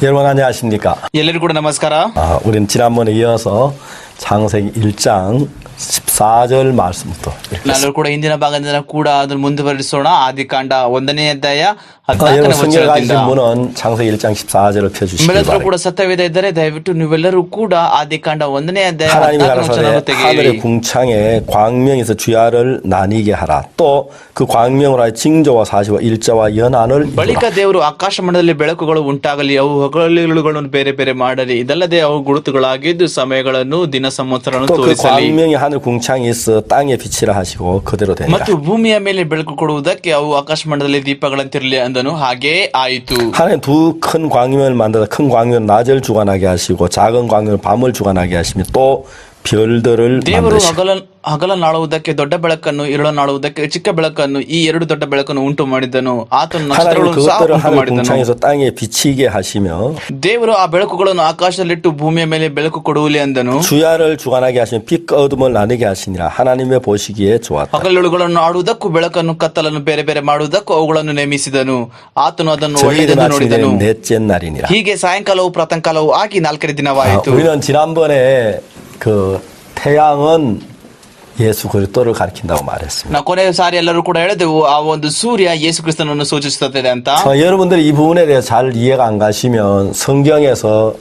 여러분 안녕하십니까? ಎಲ್ಲರಿಗೂ ಕೂಡ ನಮಸ್ಕಾರ. 우리는 지난번에 이어서 창세기 1장 14절 말씀부터 ನಾನು ಕೂಡ ಹಿಂದಿನ ಭಾಗದಿಂದ ಕೂಡ ಅದನ್ನು ಮುಂದುವರಿಸೋಣ. ಆದಿಕಾಂಡ 1ನೇ ಅಧ್ಯಾಯ 여러분 14ನೇ 성경 가지신 ವಚನದಿಂದ. 분은 창세기 1장 14절을 펴주시기 ನಿಮ್ಮೆಲ್ಲರೂ ಕೂಡ 바랍니다. ಸತ್ಯವೇದ ಇದ್ದರೆ ದಯವಿಟ್ಟು ನೀವೆಲ್ಲರೂ ಕೂಡ ಆದಿಕಾಂಡ 1ನೇ ಅಧ್ಯಾಯ 하나님이 14ನೇ ವಚನವನ್ನು 가라사대 ತೆಗೆಯಿರಿ. 하늘의 궁창에 광명에서 주야를 나뉘게 하라. 또 그 광명으로 하여 징조와 사시와 일자와 연한을 ಬಳಿಕ 이루라. ದೇವರು ಆಕಾಶ ಮಂಡಲದಲ್ಲಿ ಬೆಳಕುಗಳು ಉಂಟಾಗಲಿ, ಅವು ಹಗಲುಗಳನ್ನು ಬೇರೆ ಬೇರೆ ಮಾಡಲಿ, ಇದಲ್ಲದೆ ಅವು ಗುರುತುಗಳಾಗಿದ್ದು ಸಮಯಗಳನ್ನು ದಿನ ಸಂವತ್ಸರಗಳನ್ನು 또 그 ತೋರಿಸಲಿ. 광명이 하늘 궁창에 있어 땅에 비치라 하시고 그대로 되니라. ಮತ್ತು ಭೂಮಿಯ ಮೇಲೆ ಬೆಳಕು ಕೊಡುವುದಕ್ಕೆ ಅವು ಆಕಾಶ ಮಂಡಲದಲ್ಲಿ ದೀಪಗಳಂತಿರಲಿ ಅಂದನು. ಹಾಗೇ ಆಯಿತು. 하나님 두 큰 광명을 만들어 큰 광명은 낮을 주관하게 하시고 작은 광명은 밤을 주관하게 하시며 또 별들을 ದೇವರು 만드시고 ಹಗಲನ್ನಾಳುವುದಕ್ಕೆ ದೊಡ್ಡ ಬೆಳಕನ್ನು, ಇರುಳನ್ನಾಳುವುದಕ್ಕೆ ಚಿಕ್ಕ ಬೆಳಕನ್ನು, ಈ ಎರಡು ದೊಡ್ಡ ಬೆಳಕನ್ನು ಉಂಟು ಮಾಡಿದನು. ಆತನು 하나님 ನಕ್ಷತ್ರಗಳನ್ನು ಸಹ 그것들을 ಉಂಟು 하늘 ಮಾಡಿದನು. 궁창에서 땅에 비치게 하시며 ದೇವರು ಆ ಬೆಳಕುಗಳನ್ನು ಆಕಾಶದಲ್ಲಿಟ್ಟು ಭೂಮಿಯ ಮೇಲೆ ಬೆಳಕು ಕೊಡುವಲಿ ಅಂದನು. 주야를 주관하게 하시며 빛과 어둠을 나누게 하시니라. 하나님의 보시기에 좋았다. ಹಗಲುಗಳನ್ನು ಆಡುವುದಕ್ಕೂ ಬೆಳಕನ್ನು ಕತ್ತಲನ್ನು ಬೇರೆ ಬೇರೆ ಮಾಡುವುದಕ್ಕೂ ಅವುಗಳನ್ನು ನೇಮಿಸಿದನು. ಆತನು ಅದನ್ನು 저희는 ಒಳ್ಳೆಯದೆಂದು 아침에 ನೋಡಿದನು. 넷째 날이니라. ಹೀಗೆ ಸಾಯಂಕಾಲವು ಪ್ರಾತಃಕಾಲವು ಆಗಿ 4ನೇ ದಿನವಾಯಿತು. 우리는 지난번에 그 태양은 예수 그리스도를 가리킨다고 말했습니다. ನಾವು ಕೊನೆಯ ಸಾರಿ ಎಲ್ಲರೂ ಕೂಡ ಹೇಳಿದೆವು, ಆ ಒಂದು ಸೂರ್ಯ ಯೇಸು ಕ್ರಿಸ್ತನನ್ನು ಸೂಚಿಸುತ್ತದೆ ಅಂತ. 여러분들이 이 부분에 대해 잘 이해가 안 가시면 성경에서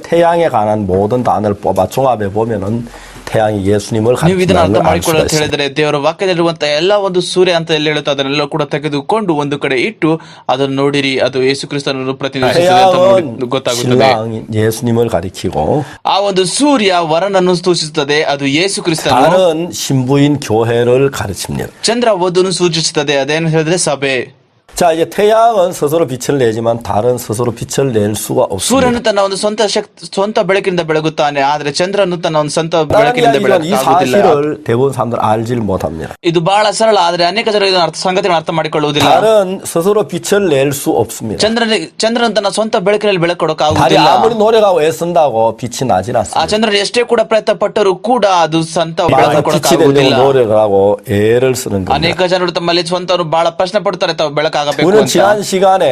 태양에 관한 모든 단어를 뽑아 종합해 보면은 태양이 예수님을 ನೀವು ಇದನ್ನ 가리킨다는 ಅರ್ಥ 걸 알 수가 ಮಾಡಿಕೊಳ್ಳಲು 있습니다. ಹೇಳಿದರೆ ದೇವರ ವಾಕ್ಯದಲ್ಲಿರುವಂತಹ ಎಲ್ಲ ಒಂದು ಸೂರ್ಯ ಅಂತ ಎಲ್ಲಿ ಹೇಳುತ್ತೆ ಅದನ್ನೆಲ್ಲ ಕೂಡ ತೆಗೆದುಕೊಂಡು ಒಂದು ಕಡೆ ಇಟ್ಟು ಅದನ್ನು ನೋಡಿರಿ, ಅದು ಯೇಸು ಕ್ರಿಸ್ತನನ್ನು ಪ್ರತಿನಿಧಿಸುತ್ತದೆ ಅಂತ 태양은 ಗೊತ್ತಾಗುತ್ತದೆ. 신랑 예수님을 가리키고 ಆ ಒಂದು ಸೂರ್ಯ ವರನನ್ನು ಸೂಚಿಸುತ್ತದೆ, ಅದು ಯೇಸು ಕ್ರಿಸ್ತನು. 달은 신부인 교회를 가르칩니다. ಚಂದ್ರ ವಧುವನ್ನು ಸೂಚಿಸುತ್ತದೆ, ಅದೇನು ಹೇಳಿದ್ರೆ ಸಭೆ. 자, 이제 태양은 스스로 빛을 내지만 달은 스스로 빛을 낼 수가 없습니다. ಸೂರ್ಯನು ತನ್ನ ಒಂದು ಸ್ವಂತ ಬೆಳಕಿನಿಂದ ಬೆಳಗುತ್ತಾನೆ, ಆದ್ರೆ ಚಂದ್ರನು ತನ್ನ ಒಂದು ಸ್ವಂತ 다른 ಬೆಳಕಿನಿಂದ 이야기는 이 ಬೆಳಕಾಗುವುದಿಲ್ಲ. 사실을 대부분 사람들 알지를 못합니다. ಇದು ಬಹಳ ಸರಳ, ಆದ್ರೆ ಅನೇಕ ಜನರು ಇದನ್ನ ಸಂಗತಿಯನ್ನು ಅರ್ಥ ಮಾಡಿಕೊಳ್ಳುವುದಿಲ್ಲ. 달은 스스로 빛을 낼 수 없습니다. ಚಂದ್ರನು ತನ್ನ ಸ್ವಂತ ಬೆಳಕಿನಲ್ಲಿ ಬೆಳಕು 달이 ಕೊಡೋಕ್ಕಾಗುವುದಿಲ್ಲ. 아무리 노력하고 애쓴다고 빛이 나진 ಆ 않습니다. ಚಂದ್ರನು ಎಷ್ಟೇ ಕೂಡ ಪ್ರಯತ್ನ ಪಟ್ಟರೂ ಕೂಡ ಅದು ಸ್ವಂತ 많은 ಬೆಳಕು 빛이 ಕೊಡೋಕ್ಕಾಗುವುದಿಲ್ಲ. 되려고 노력을 하고 애를 쓰는 겁니다. ಅನೇಕ ಜನರು ತಮ್ಮಲ್ಲಿ ಸ್ವಂತವರು ಬಹಳ ಪ್ರಶ್ನೆ ಪಡ್ತಾರೆ ತಾವು ಬೆಳಕಾಗಬೇಕು 우리는 ಅಂತ. 지난 시간에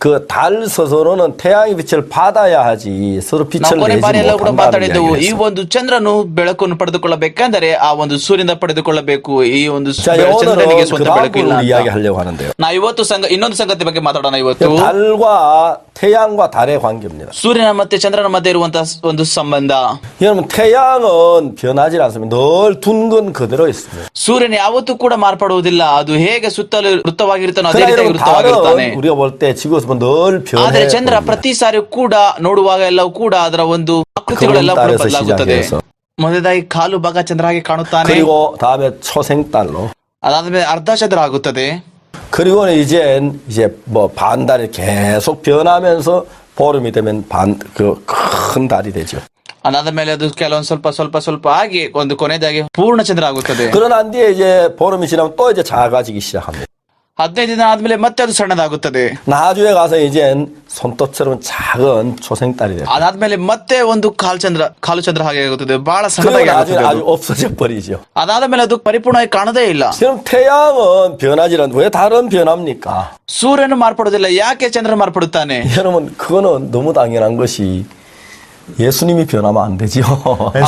그 달 스스로는 태양의 빛을 받아야 하지 서로 빛을 ನಾವು ಕೊನೆ 내지 ಬಾರಿ ಎಲ್ಲ ಕೂಡ 못한다는 ಮಾತಾಡಿದ್ದೆವು, ಈ 이야기를 ಒಂದು ಚಂದ್ರನು ಬೆಳಕನ್ನು ಪಡೆದುಕೊಳ್ಳಬೇಕೆಂದರೆ ಆ ಒಂದು ಸೂರ್ಯನ ಪಡೆದುಕೊಳ್ಳಬೇಕು. ಈ ಒಂದು 자, ಚಂದ್ರನಿಗೆ 오늘은 그 ಸ್ವಂತ 다음 ಬೆಳಕಿಲ್ಲ 부분을 ಅಂತ. 이야기하려고 하는데요. ನಾವು ಇವತ್ತು ಇನ್ನೊಂದು ಸಂಗತಿ ಬಗ್ಗೆ ಮಾತಾಡೋಣ. ಇವತ್ತು 달과 태양과 달의 관계입니다. ಸೂರ್ಯನ ಮತ್ತೆ ಚಂದ್ರನ ಮಧ್ಯೆ ಇರುವಂತಹ ಒಂದು ಸಂಬಂಧ. 여러분 태양은 변하지 않습니다. 늘 둔 건 그대로 있습니다. ಸೂರ್ಯನ ಯಾವತ್ತೂ ಕೂಡ ಮಾರ್ಪಡುವುದಿಲ್ಲ, ಅದು ಹೇಗೆ ಸುತ್ತಲೂ ವೃತ್ತವಾಗಿರ್ತಾನೋ ಅದೇ 그러나 ರೀತಿ 여러분 ವೃತ್ತವಾಗಿರ್ತಾನೆ. 달은 우리가 볼 때 지구에서 보면 늘 ಆದ್ರೆ 변해. ಚಂದ್ರ ಪ್ರತಿ ಸಾರಿ ಕೂಡ ನೋಡುವಾಗ ಎಲ್ಲವೂ ಕೂಡ ಅದರ ಒಂದು ಆಕೃತಿಗಳೆಲ್ಲ ಕೂಡ 달에서 ಬದಲಾಗುತ್ತದೆ. 시작해서 ಮೊದಲಾಗಿ ಕಾಲು ಭಾಗ ಚಂದ್ರ ಆಗಿ ಕಾಣುತ್ತಾನೆ, 그리고 다음에 초생달로 ಅದಾದ್ಮೇಲೆ ಅರ್ಧ ಚಂದ್ರ ಆಗುತ್ತದೆ. 그리고는 이제 뭐 반달이 계속 변하면서 보름이 되면 그 큰 달이 되죠. ಅದಾದ ಮೇಲೆ ಅದು ಕೆಲವೊಂದು ಸ್ವಲ್ಪ ಆಗಿ ಒಂದು ಕೊನೆಯದಾಗಿ ಪೂರ್ಣ ಚಂದ್ರ ಆಗುತ್ತದೆ. 그러난 뒤에 이제 보름이 지나면 또 이제 작아지기 시작합니다. 15 ದಿನ ಆದ್ಮೇಲೆ ಮತ್ತೆ ಅದು ಸಣ್ಣದಾಗುತ್ತದೆ. 나주에 가서 이젠 손톱처럼 작은 초생달이 돼요. ಅದಾದ್ಮೇಲೆ ಮತ್ತೆ ಒಂದು ಕಾಲು ಚಂದ್ರ ಹಾಗೆ ಆಗುತ್ತದೆ, ಬಹಳ 그리고 ಸಣ್ಣದಾಗಿ 나중에 ಆಗುತ್ತದೆ 아주 ಅದು. 없어져 버리죠. ಅದಾದ ಮೇಲೆ ಅದು ಪರಿಪೂರ್ಣವಾಗಿ ಕಾಣದೇ ಇಲ್ಲ. 지금 태양은 변하지 않는데 왜 달은 변합니까? ಸೂರ್ಯನು ಮಾರ್ಪಡುವುದಿಲ್ಲ, ಯಾಕೆ ಚಂದ್ರ ಮಾರ್ಪಡುತ್ತಾನೆ? 여러분 그거는 너무 당연한 것이 예수님이 변하면 안 되죠.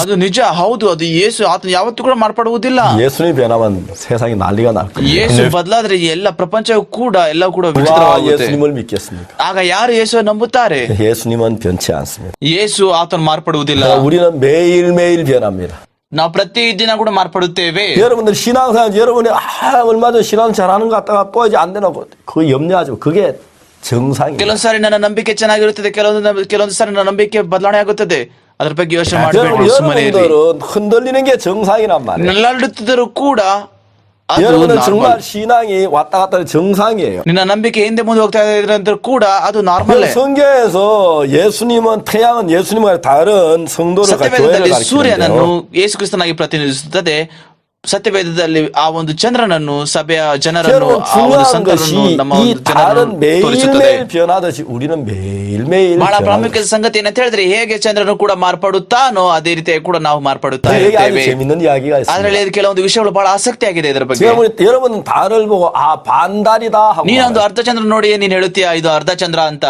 ಅದು ನಿಜ, ಹೌದು, ಅದು ಯೇಸು ಆತನು ಯಾವತ್ತೂ ಕೂಡ ಮಾರ್ಪಡುವುದಿಲ್ಲ. 예수님이 변하면 세상이 난리가 날 겁니다. ಯೇಸು ಬದಲಾದ್ರೆ ಎಲ್ಲ ಪ್ರಪಂಚವು ಕೂಡ ಎಲ್ಲ ಕೂಡ 누가 ವಿಚಿತ್ರವಾಗುತ್ತೆ. 예수님을 믿겠습니까? ಆಗ ಯಾರು ಯೇಸು ನಂಬುತ್ತಾರೆ? 예수님은 변치 않습니다. ಯೇಸು ಆತನು ಮಾರ್ಪಡುವುದಿಲ್ಲ. 우리는 매일매일 변합니다. ನಾವು ಪ್ರತಿದಿನ ಕೂಡ ಮಾರ್ಪಡುತ್ತೇವೆ. 여러분들 신앙생활 여러분이 얼마 전 신앙 잘하는 것 같다가 또 이제 안 되나 그거 염려하지 마. 그게 정상이에요. ಕೆಲವೊಂದು ಸಾರಿ ನನ್ನ ನಂಬಿಕೆ ಚೆನ್ನಾಗಿರುತ್ತದೆ, ಕೆಲವೊಂದು ಸಾರಿ ನನ್ನ ನಂಬಿಕೆ ಬದಲಾವಣೆ ಆಗುತ್ತದೆ. ಅದ್ರ ಬಗ್ಗೆ ಯೋಚನೆ ಮಾಡಬೇಡಿ, ಸುಮ್ಮನೆ ಇರಿ. 여러분들은 흔들리는 게 정상이란 말이에요. ನಲ್ಲಾಡುತ್ತಿದ್ದರೂ ಕೂಡ ಅದು 여러분은 ನಾರ್ಮಲ್. 정말 신앙이 왔다 갔다 하는 정상이에요. ನಿನ್ನ ನಂಬಿಕೆ ಹಿಂದೆ ಮುಂದೆ ಹೋಗ್ತಾ ಇದ್ರಂದ್ರೂ ಕೂಡ ಅದು ನಾರ್ಮಲ್. 성경에서 예수님은 태양은 예수님과 다른 성도를 교회를 ಸತ್ಯವೇದದಲ್ಲಿ ಸೂರ್ಯನನ್ನು 가리키는데요. ಯೇಸು ಕ್ರಿಸ್ತನಾಗಿ ಪ್ರತಿನಿಧಿಸುತ್ತದೆ. ಸತ್ಯವೇದದಲ್ಲಿ ಆ ಒಂದು ಚಂದ್ರನನ್ನು, ಸಭೆಯ ಜನರನ್ನು, 여러분 ಆ ಒಂದು 중요한 ಸಂತರನ್ನು, 것이 ನಮ್ಮ 이 ಒಂದು ಜನರನ್ನು 달은 ತೋರಿಸುತ್ತದೆ. 매일매일 변하듯이 우리는 매일매일 ಬಹಳ 변하는 ಪ್ರಾಮುಖ್ಯದ ಸಂಗತಿ ಏನಂತ ಹೇಳಿದ್ರೆ, ಹೇಗೆ ಚಂದ್ರನು ಕೂಡ ಮಾರ್ಪಡುತ್ತಾನೋ ಅದೇ ರೀತಿ ಕೂಡ ನಾವು ಮಾರ್ಪಡುತ್ತಾ 여기 아주 ಇರ್ತೇವೆ. 재밌는 이야기가 ಅದರಲ್ಲಿ 있습니다. ಕೆಲವೊಂದು ವಿಷಯಗಳು ಬಹಳ ಆಸಕ್ತಿ ಆಗಿದೆ ಇದರ ಬಗ್ಗೆ. 여러분은 달을 보고 반달이다 하고 ನೀನೊಂದು 말해요. ಅರ್ಧ ಚಂದ್ರ ನೋಡಿ ನೀನ್ ಹೇಳುತ್ತೀಯ ಇದು ಅರ್ಧ ಚಂದ್ರ ಅಂತ.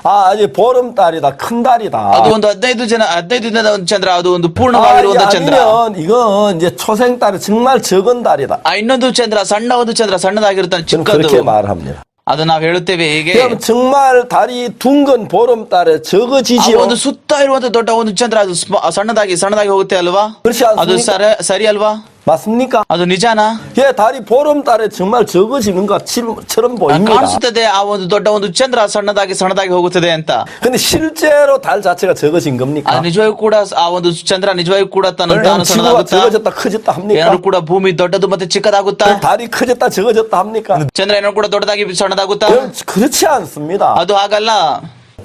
아직 보름달이다, 큰 달이다. ಅದು ಒಂದು 15 ದಿನದ ಒಂದು ಚಂದ್ರ, ಅದು ಒಂದು ಪೂರ್ಣವಾಗಿರುವಂತಹ ಚಂದ್ರ. 아니면 이건 이제 초생달이 정말 적은 달이다. ಇನ್ನೊಂದು ಚಂದ್ರ ಸಣ್ಣ ಒಂದು ಚಂದ್ರ, ಸಣ್ಣದಾಗಿರುತ್ತಾನೆ, 저는 ಚಿಕ್ಕದು. 그렇게 말합니다. ಅದು ನಾವು ಹೇಳುತ್ತೇವೆ ಹೇಗೆ? 그럼 정말 달이 둥근 보름달에 적어지지요. ಒಂದು ಸುತ್ತ ಇರುವಂತ ದೊಡ್ಡ ಒಂದು ಚಂದ್ರ, ಅದು ಸಣ್ಣದಾಗಿ ಹೋಗುತ್ತೆ ಅಲ್ವಾ? 그렇지 ಅದು 않습니까? ಸರಿ ಅಲ್ವಾ? 맞습니까? ಅದು ನಿಜಾನಾ? 예, 달이 보름달에 정말 적어지는 것처럼 보입니다. ಕಾಣಿಸುತ್ತದೆ ಆ ಒಂದು ದೊಡ್ಡ ಒಂದು ಚಂದ್ರ ಸಣ್ಣದಾಗಿ ಹೋಗುತ್ತದೆ ಅಂತ. 근데 실제로 달 자체가 적어진 겁니까? ಅದು ನಿಜವಾಗಿಯೂ ಕೂಡ ಆ ಒಂದು ಚಂದ್ರ ನಿಜವಾಗಿಯೂ ಕೂಡ ತಾನು 지구가 ಸಣ್ಣದಾಗುತ್ತಾ? 적어졌다 커졌다 합니까? ಏನಾದ್ರು ಕೂಡ ಭೂಮಿ ದೊಡ್ಡದು ಮತ್ತೆ ಚಿಕ್ಕದಾಗುತ್ತಾ? 달이 커졌다 적어졌다 합니까? ಚಂದ್ರ ಏನಾದ್ರು ಕೂಡ ದೊಡ್ಡದಾಗಿ ಸಣ್ಣದಾಗುತ್ತಾ? 그렇지 않습니다. ಅದು ಹಾಗಲ್ಲ.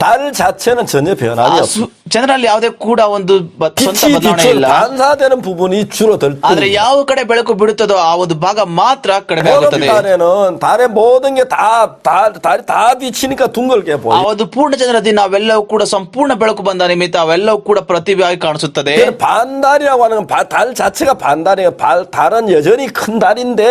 달 자체는 전혀 변함이 없습니다. ಚಂದ್ರಲ್ಲಿ ಯಾವುದೇ ಕೂಡ ಒಂದು ಸ್ವಂತ 빛이 ಬದಲಾವಣೆ 비춰 ಇಲ್ಲ. 반사되는 부분이 줄어들 ಆದ್ರೆ ಯಾವ ಕಡೆ ಬೆಳಕು ಬಿಡುತ್ತದೋ ಆ ಒಂದು ಭಾಗ ಮಾತ್ರ ಕಡಿಮೆ ಆಗುತ್ತದೆ. 보름달에는 달의 모든 게 달이 다 비치니까 둥글게 ಆ 보여요. ಒಂದು ಪೂರ್ಣ ಚಂದ್ರದಿಂದ ನಾವೆಲ್ಲವೂ ಕೂಡ ಸಂಪೂರ್ಣ ಬೆಳಕು ಬಂದ ನಿಮಿತ್ತ ಅವೆಲ್ಲವೂ ಕೂಡ ಪ್ರತಿಭೆಯಾಗಿ ಕಾಣಿಸುತ್ತದೆ. 반달이라고 하는 건 달 자체가 반달이에요. 달은 여전히 큰 달인데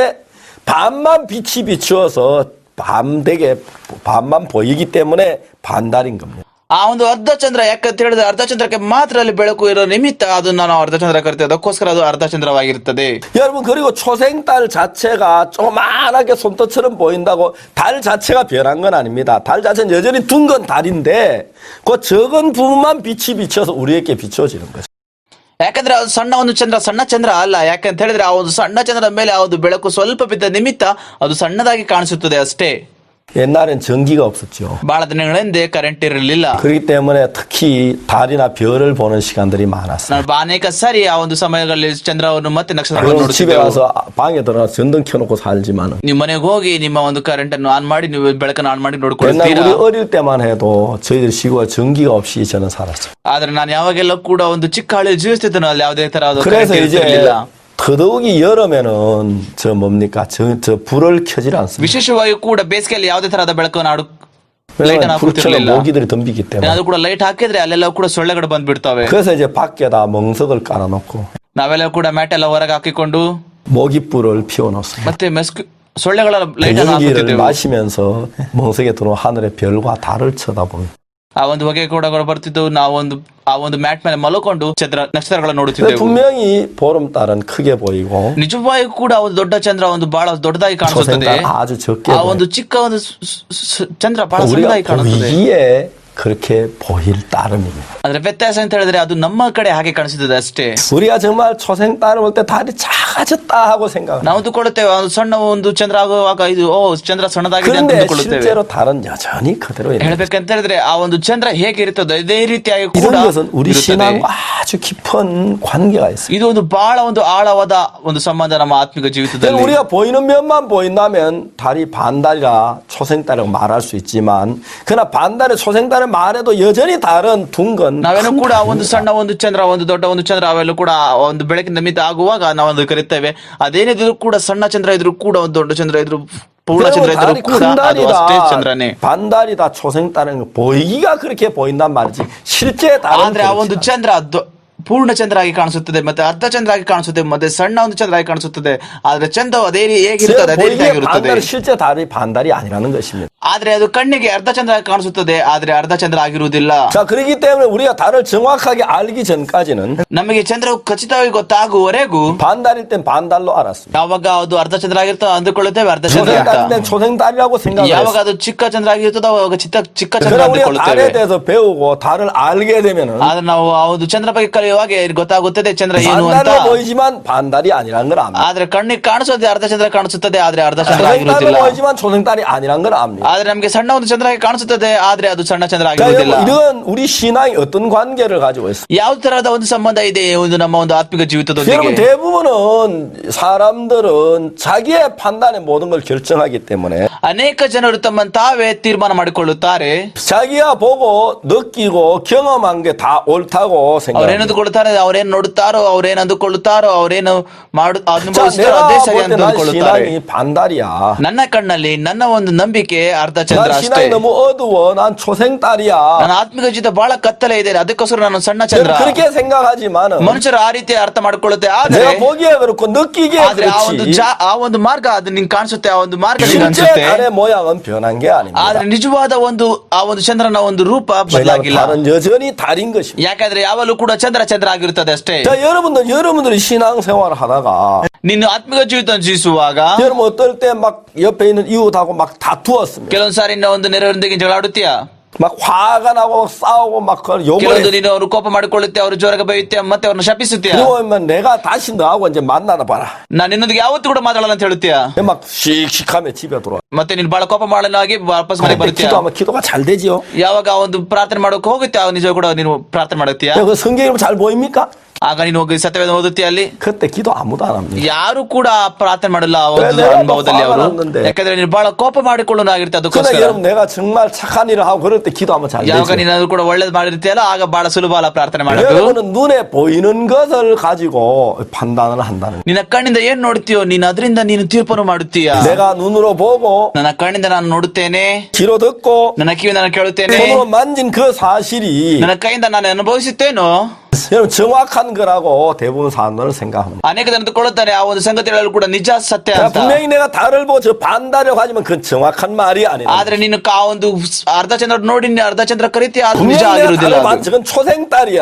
반만 빛이 비추어서 반만 보이기 때문에 반달인 겁니다. ಆ ಒಂದು ಅರ್ಧ ಚಂದ್ರ ಯಾಕಂತ ಹೇಳಿದ್ರೆ ಅರ್ಧ ಚಂದ್ರಕ್ಕೆ ಮಾತ್ರ ಅಲ್ಲಿ ಬೆಳಕು ಇರೋ ನಿಮಿತ್ತ ಅದನ್ನ ನಾವು ಅರ್ಧ ಚಂದ್ರ ಕರಿತೇವೆ. ಅದಕ್ಕೋಸ್ಕರ ಅದು ಅರ್ಧ ಚಂದ್ರವಾಗಿರುತ್ತದೆ. 여러분, 그리고 초생달 자체가 조그만하게 손톱처럼 보인다고 달 자체가 변한 건 아닙니다. 달 자체는 여전히 둥근 달인데 그 적은 부분만 빛이 비쳐서 우리에게 비춰지는 거죠. ಯಾಕಂದ್ರೆ ಅದು ಸಣ್ಣ ಚಂದ್ರ ಅಲ್ಲ. ಯಾಕಂತ ಹೇಳಿದ್ರೆ ಆ ಒಂದು ಸಣ್ಣ ಚಂದ್ರದ ಮೇಲೆ ಆ ಒಂದು ಬೆಳಕು ಸ್ವಲ್ಪ ಬಿದ್ದ ನಿಮಿತ್ತ ಅದು ಸಣ್ಣದಾಗಿ ಕಾಣಿಸುತ್ತದೆ ಅಷ್ಟೇ. 옛날엔 전기가 없었죠. ಬಹಳ ದಿನಗಳ ಹಿಂದೆ ಕರೆಂಟ್ ಇರಲಿಲ್ಲ. 그렇기 때문에 특히 달이나 별을 보는 시간들이 많았어요. ನಾವು ಅನೇಕ ಸಾರಿ ಆ ಒಂದು ಸಮಯಗಳಲ್ಲಿ ಚಂದ್ರವನ್ನು ಮತ್ತೆ ನಕ್ಷತ್ರಗಳನ್ನು 그럼 집에 ನೋಡುತ್ತಿದ್ದೆವು. 와서 방에 들어가서 전등 켜놓고 살지만은 ನಿಮ್ಮ ಮನೆಗೆ ಹೋಗಿ ನಿಮ್ಮ ಒಂದು ಕರೆಂಟ್ ಅನ್ನು ಆನ್ ಮಾಡಿ ನೀವು ಬೆಳಕನ್ನು ಆನ್ ಮಾಡಿ 옛날 ನೋಡ್ಕೊಳ್ತೀರಾ. 우리 어릴 때만 해도 저희들 시골 전기가 없이 저는 살았어요. ಆದ್ರೆ ನಾನು ಯಾವಾಗೆಲ್ಲ ಕೂಡ ಒಂದು ಚಿಕ್ಕ ಹಳ್ಳಿ ಜೀವಿಸ್ತಿದ್ದನು, ಅಲ್ಲಿ ಯಾವುದೇ ತರಹದ 그래서 ಕರೆಂಟ್ 이제 ಇರಲಿಲ್ಲ. 더더욱이 여름에는 저 뭡니까 저 불을 켜질 않습니다. ವಿಶೇಷವಾಗಿ ಕೂಡ ಬೇಸಿಗೆಯಲ್ಲಿ ಯಾವುದೇ ತರಹದ ಬೆಳಕನ್ನು ಲೈಟ್ 왜냐면 ಅನ್ನು 불처럼 ಹಾಕುತ್ತಿರಲಿಲ್ಲ. 모기들이 덤비기 때문에. ಅದು ಕೂಡ ಲೈಟ್ ಹಾಕಿದ್ರೆ ಅಲ್ಲೆಲ್ಲ ಕೂಡ ಸೊಳ್ಳೆಗಳು ಬಂದ್ಬಿಡ್ತವೆ. 그래서 이제 밖에다 멍석을 깔아놓고 ನಾವೆಲ್ಲ ಕೂಡ ಮ್ಯಾಟ್ ಎಲ್ಲ ಹೊರಗೆ ಹಾಕಿಕೊಂಡು 모기불을 피워놓습니다. ಮತ್ತೆ ಸೊಳ್ಳೆಗಳ ಲೈಟ್ ಅನ್ನು 연기를 ಹಾಕುತ್ತಿದ್ದೆವು. 마시면서 멍석에 들어온 하늘의 별과 달을 쳐다봅니다. ಆ ಒಂದು ಹೊಗೆ ಕೂಡ ಬರ್ತಿದ್ದವು. ಆ ಒಂದು ಮ್ಯಾಟ್ ಮೇಲೆ ಮಲ್ಕೊಂಡು ನಕ್ಷತ್ರಗಳನ್ನು ನೋಡುತ್ತಿದ್ದೆವು. 분명히 보름달은 크게 보이고 ನಿಜವಾಗಿಯೂ ಕೂಡ ಒಂದು ದೊಡ್ಡ ಚಂದ್ರ ಒಂದು ಬಹಳ ದೊಡ್ಡದಾಗಿ ಕಾಣಿಸುತ್ತದೆ. 초생달 아주 적게 ಆ ಒಂದು ಚಿಕ್ಕ ಒಂದು ಚಂದ್ರ ಬಹಳ 우리가 ಸಣ್ಣದಾಗಿ ಕಾಣುತ್ತದೆ. 보이기에 그렇게 보일 따름입니다. ಆದ್ರೆ ವ್ಯತ್ಯಾಸ ಅಂತ ಹೇಳಿದ್ರೆ ಅದು ನಮ್ಮ ಕಡೆ ಹಾಗೆ ಕಾಣಿಸುತ್ತದೆ ಅಷ್ಟೇ. 우리가 정말 초생달을 볼 때 달이 작아졌다 하고 생각합니다. ನಾವು ಅಂದುಕೊಳ್ಳುತ್ತೇವೆ ಒಂದು ಸಣ್ಣ ಒಂದು ಚಂದ್ರ ಆಗುವಾಗ ಇದು ಚಂದ್ರ ಸಣ್ಣದಾಗಿದೆ ಅಂತ 그런데 ಅಂದುಕೊಳ್ಳುತ್ತೇವೆ. 실제로 달은 여전히 그대로 있는 ಹೇಳ್ಬೇಕಂತ ಹೇಳಿದ್ರೆ ಆ ಒಂದು ಚಂದ್ರ ಹೇಗಿರುತ್ತದೆ ಇದೇ ರೀತಿಯಾಗಿ ಕೂಡ 이런 것은 우리 ಇರುತ್ತದೆ. 신앙과 아주 깊은 관계가 있습니다. ಇದು ಒಂದು ಬಹಳ ಒಂದು ಆಳವಾದ ಒಂದು ಸಂಬಂಧ ನಮ್ಮ ಆತ್ಮಿಕ ಜೀವಿತದಲ್ಲಿ. 우리가 보이는 면만 보인다면 달이 반달이라 초생달이라고 말할 수 있지만 그러나 반달에 초생달을 말해도 여전히 달은 둥근 ನಾವೇನು 큰 ಕೂಡ ಒಂದು 달입니다. ಸಣ್ಣ ಒಂದು ಚಂದ್ರ ಒಂದು ದೊಡ್ಡ ಒಂದು ಚಂದ್ರ ಅವೆಲ್ಲ ಕೂಡ ಒಂದು ಬೆಳಕಿನ ನಿಮಿತ್ತ ಆಗುವಾಗ ನಾವೊಂದು ಕರಿತೇವೆ. ಅದೇನಿದ್ರು ಕೂಡ ಸಣ್ಣ ಚಂದ್ರ ಇದ್ರು ಕೂಡ ಒಂದು ದೊಡ್ಡ ಚಂದ್ರ ಇದ್ರು ಪೂರ್ಣ ಚಂದ್ರ ಇದ್ರು 달이 ಕೂಡ 큰 ಅದು ಅಷ್ಟೇ ಚಂದ್ರನೇ. 달이다 반달이다 초생달은 보이기가 그렇게 보인단 말이지 실제 달은 ಆದ್ರೆ ಆ ಒಂದು 그렇지 ಚಂದ್ರ ಪೂರ್ಣ ಚಂದ್ರ ಆಗಿ ಕಾಣಿಸುತ್ತದೆ, ಮತ್ತೆ ಅರ್ಧ ಚಂದ್ರ ಆಗಿ ಕಾಣಿಸುತ್ತದೆ, ಮತ್ತೆ ಸಣ್ಣ ಒಂದು ಚಂದ್ರ ಆಗಿ ಕಾಣಿಸುತ್ತದೆ. ಆದ್ರೆ ಚಂದ್ರ ಅದೇ ಹೇಗಿರುತ್ತದೆ ಅದೇ ರೀತಿಯಾಗಿರುತ್ತದೆ. 반달은 실제 달이 반달이 아니라는 것입니다. ಆದ್ರೆ ಅದು ಕಣ್ಣಿಗೆ ಅರ್ಧ ಚಂದ್ರ ಆಗಿ ಕಾಣಿಸುತ್ತದೆ, ಆದ್ರೆ ಅರ್ಧ ಚಂದ್ರ ಆಗಿರುವುದಿಲ್ಲ. 자, 그렇기 때문에 우리가 달을 정확하게 알기 전까지는 ನಮಗೆ ಚಂದ್ರವು ಖಚಿತವಾಗಿ ಗೊತ್ತಾಗುವವರೆಗೂ 반달일 땐 반달로 알았습니다. ಯಾವಾಗ ಅದು ಅರ್ಧ ಚಂದ್ರ ಆಗಿರ್ತದೆ ಅಂದುಕೊಳ್ಳುತ್ತೇವೆ ಅರ್ಧ ಚಂದ್ರ ಅಂತ. 초생달일 땐 초생달이라고 생각을 ಯಾವಾಗ 했어요. ಅದು ಚಿಕ್ಕ ಚಂದ್ರ ಆಗಿರ್ತದೋ ಅವಾಗ ಚಿಕ್ಕ ಚಂದ್ರ 그러나 우리가 ಅಂದುಕೊಳ್ಳುತ್ತೇವೆ. 달에 대해서 배우고 달을 알게 되면은 ಆದ್ರೆ ನಾವು ಆ ಒಂದು ಚಂದ್ರ ಬಗ್ಗೆ ಕಲಿಯುವಾಗ ಗೊತ್ತಾಗುತ್ತದೆ ಚಂದ್ರ ಏನು ಅಂತ. 반달로 보이지만 반달이 아니라는 걸 압니다. ಆದ್ರೆ ಕಣ್ಣಿಗೆ ಕಾಣಿಸೋದೇ ಅರ್ಧ ಚಂದ್ರ ಕಾಣಿಸುತ್ತದೆ, ಆದ್ರೆ ಅರ್ಧ ಚಂದ್ರ ಆಗಿರುವುದಿಲ್ಲ. 초생달로 보이지만 초생달이 아니라는 걸 압니다. ಆದ್ರೆ ನಮಗೆ ಸಣ್ಣ ಒಂದು ಚಂದ್ರ ಆಗಿ ಕಾಣಿಸುತ್ತದೆ, ಆದ್ರೆ ಅದು ಸಣ್ಣ ಚಂದ್ರ 자, ಆಗಿರುವುದಿಲ್ಲ. 이런 우리 신앙이 어떤 관계를 가지고 있습니다. ಯಾವ ತರಹದ ಒಂದು ಸಂಬಂಧ ಇದೆ ಒಂದು ನಮ್ಮ ಒಂದು ಆತ್ಮಿಕ ಜೀವಿತದೊಂದಿಗೆ? 여러분, 대부분은 사람들은 자기의 판단에 모든 걸 결정하기 때문에 ಅನೇಕ ಜನರು ತಮ್ಮನ್ನು ತಾವೇ ತೀರ್ಮಾನ ಮಾಡಿಕೊಳ್ಳುತ್ತಾರೆ. 자기가 보고 느끼고 경험한 게 다 옳다고 ಅವ್ರು 생각합니다. ಏನಂದುಕೊಳ್ಳುತ್ತಾರೆ ಅಂದುಕೊಳ್ತಾರೆ, ಅವ್ರೇನ್ ನೋಡುತ್ತಾರೋ, ಅವ್ರೇನ್ ಅಂದುಕೊಳ್ಳುತ್ತಾರೋ, ಅವ್ರೇನು 자, ಅನುಭವಿಸ್ತಾರೋ 내가 ಅದೇ 볼 ಸರಿ 때 난 ಅಂದುಕೊಳ್ಳುತ್ತಾರೆ. 신앙이 반달이야. ನನ್ನ ಕಣ್ಣಲ್ಲಿ ನನ್ನ ಒಂದು ನಂಬಿಕೆ ಅರ್ಧಚಂದ್ರ 난 ಅಷ್ಟೇ. 신앙이 너무 어두워. 난 초생딸이야. ನನ್ನ ಆತ್ಮಿಕ ಜೀವಿತ ಬಹಳ ಕತ್ತಲೆ ಇದೆ, ಅದಕ್ಕೋಸ್ಕರ ನಾನು ಸಣ್ಣ ಚಂದ್ರ. 저는 그렇게 생각하지만은 ಮನುಷ್ಯರು ಆ ರೀತಿ ಅರ್ಥ ಮಾಡಿಕೊಳ್ಳುತ್ತೆ, ಆದ್ರೆ 내가 보기에 그렇고 느끼기에 ಆದ್ರೆ 그렇지. ಆ ಒಂದು ಮಾರ್ಗ ಅದು ನಿಂಗೆ ಕಾಣಿಸುತ್ತೆ, ಆ ಒಂದು ಮಾರ್ಗ ನಿಂಗೆ 실제 ಅನ್ಸುತ್ತೆ. 달의 모양은 변한 게 아닙니다. ಆದ್ರೆ ನಿಜವಾದ ಆ ಒಂದು ಚಂದ್ರನ ಒಂದು ರೂಪ 왜냐하면 ಬದಲಾಗಿಲ್ಲ. 달은 여전히 달인 것입니다. ಯಾಕಂದ್ರೆ ಯಾವಾಗಲೂ ಕೂಡ ಚಂದ್ರ ಆಗಿರುತ್ತದೆ ಅಷ್ಟೇ. 자, 여러분들이 신앙생활을 하다가 ನೀನು ಆತ್ಮಿಕ ಜೀವಿತ ಜೀವಿಸುವಾಗ 여러분 어떨 때 막 옆에 있는 이웃하고 막 다투었습니다. ಕೆಲವೊಂದು ಸಾರಿ ಒಂದು ನೆರೆಯವರೊಂದಿಗೆ ಜಗಳ ಆಡುತ್ತೀಯ, 막 화가 나고 막 싸우고 막 욕을 ಕೆಲವೊಂದು 해. ನೀನು ಅವರು ಕೋಪ ಮಾಡಿಕೊಳ್ಳುತ್ತೆ, ಅವರು ಜೋರಾಗಿ ಬೈಯುತ್ತೆ, ಮತ್ತೆ ಅವ್ರನ್ನ ಶಪಿಸುತ್ತೀಯ. 그러면 내가 다시 너하고 이제 만나나 봐라. ನಾನು ನಿನ್ನೊಂದಿಗೆ ಯಾವತ್ತೂ ಕೂಡ ಮಾತಾಡಲ್ಲ ಅಂತ ಹೇಳುತ್ತೀಯ. 막 씩씩하면 집에 들어와. ಮತ್ತೆ ನೀನು ಬಹಳ ಕೋಪ ಮಾಡಲಾಗಿ ವಾಪಸ್ ಮನೆಗೆ 근데 ಬರುತ್ತೀಯ. 기도하면 기도가 잘 되지요. ಯಾವಾಗ ಆ ಒಂದು ಪ್ರಾರ್ಥನೆ ಮಾಡೋಕೆ ಹೋಗುತ್ತೆ, ನಿಜ ಕೂಡ ನೀನು ಪ್ರಾರ್ಥನೆ ಮಾಡುತ್ತೀಯ. 그 성경이 잘 보입니까? ಆಗ ನೀನು ಹೋಗಿ ಸತ್ಯವೇದ ಓದುತ್ತೀಯ, ಅಲ್ಲಿ 그때 기도 아무도 안 합니다. ಯಾರು ಕೂಡ ಪ್ರಾರ್ಥನೆ ಮಾಡಲ್ಲ ಆ ಒಂದು 내가 ಅನುಭವದಲ್ಲಿ 화가 ಅವರು. 났는데. ಯಾಕಂದ್ರೆ ನೀನು ಬಹಳ ಕೋಪ ಮಾಡಿಕೊಳ್ಳೋನಾಗಿರುತ್ತೆ, 그러나 ಅದಕ್ಕೋಸ್ಕರ. 여러분 내가 정말 착한 일을 하고 그럴 때 기도하면 잘 ಯಾವಾಗ 되죠. ನೀನು ಕೂಡ ಒಳ್ಳೇದು ಮಾಡಿರ್ತೀಯಲ್ಲ, ಆಗ ಬಹಳ ಸುಲಭ ಅಲ್ಲ ಪ್ರಾರ್ಥನೆ ಮಾಡೋದು. 여러분은 눈에 보이는 것을 가지고 판단을 한다는 거예요. ನಿನ್ನ ಕಣ್ಣಿಂದ ಏನ್ ನೋಡ್ತೀಯೋ ನೀನು ಅದರಿಂದ ನೀನು ತೀರ್ಪನ್ನು ಮಾಡುತ್ತೀಯ. 내가 눈으로 보고 ನನ್ನ ಕಣ್ಣಿಂದ ನಾನು ನೋಡುತ್ತೇನೆ, 귀로 듣고 ನನ್ನ ಕಿವಿಯಿಂದ ನಾನು ಕೇಳುತ್ತೇನೆ, 손으로 만진 그 사실이 ನನ್ನ ಕೈಯಿಂದ ನಾನು ಅನುಭವಿಸುತ್ತೇನೋ. 여러분 정확한 거라고 대부분 사람들은 생각합니다. ಅನೇಕ ಜನ ಅಂದುಕೊಳ್ಳುತ್ತಾರೆ ಆ ಒಂದು ಸಂಗತಿಗಳು ಕೂಡ ನಿಜ ಸತ್ಯ 그러니까 ಅಂತ. 분명히 내가 달을 보고 저 반달이라고 하지만 그건 정확한 말이 아니에요. ಆದ್ರೆ ನೀನು ಆ ಒಂದು ಅರ್ಧ ಚಂದ್ರ ನೋಡಿ ನೀನು ಅರ್ಧ ಚಂದ್ರ ಕರೀತೀಯ, ಅದು ನಿಜ 분명히 내가 ಆಗಿರುವುದಿಲ್ಲ. 달을 반 저건 초생달이야.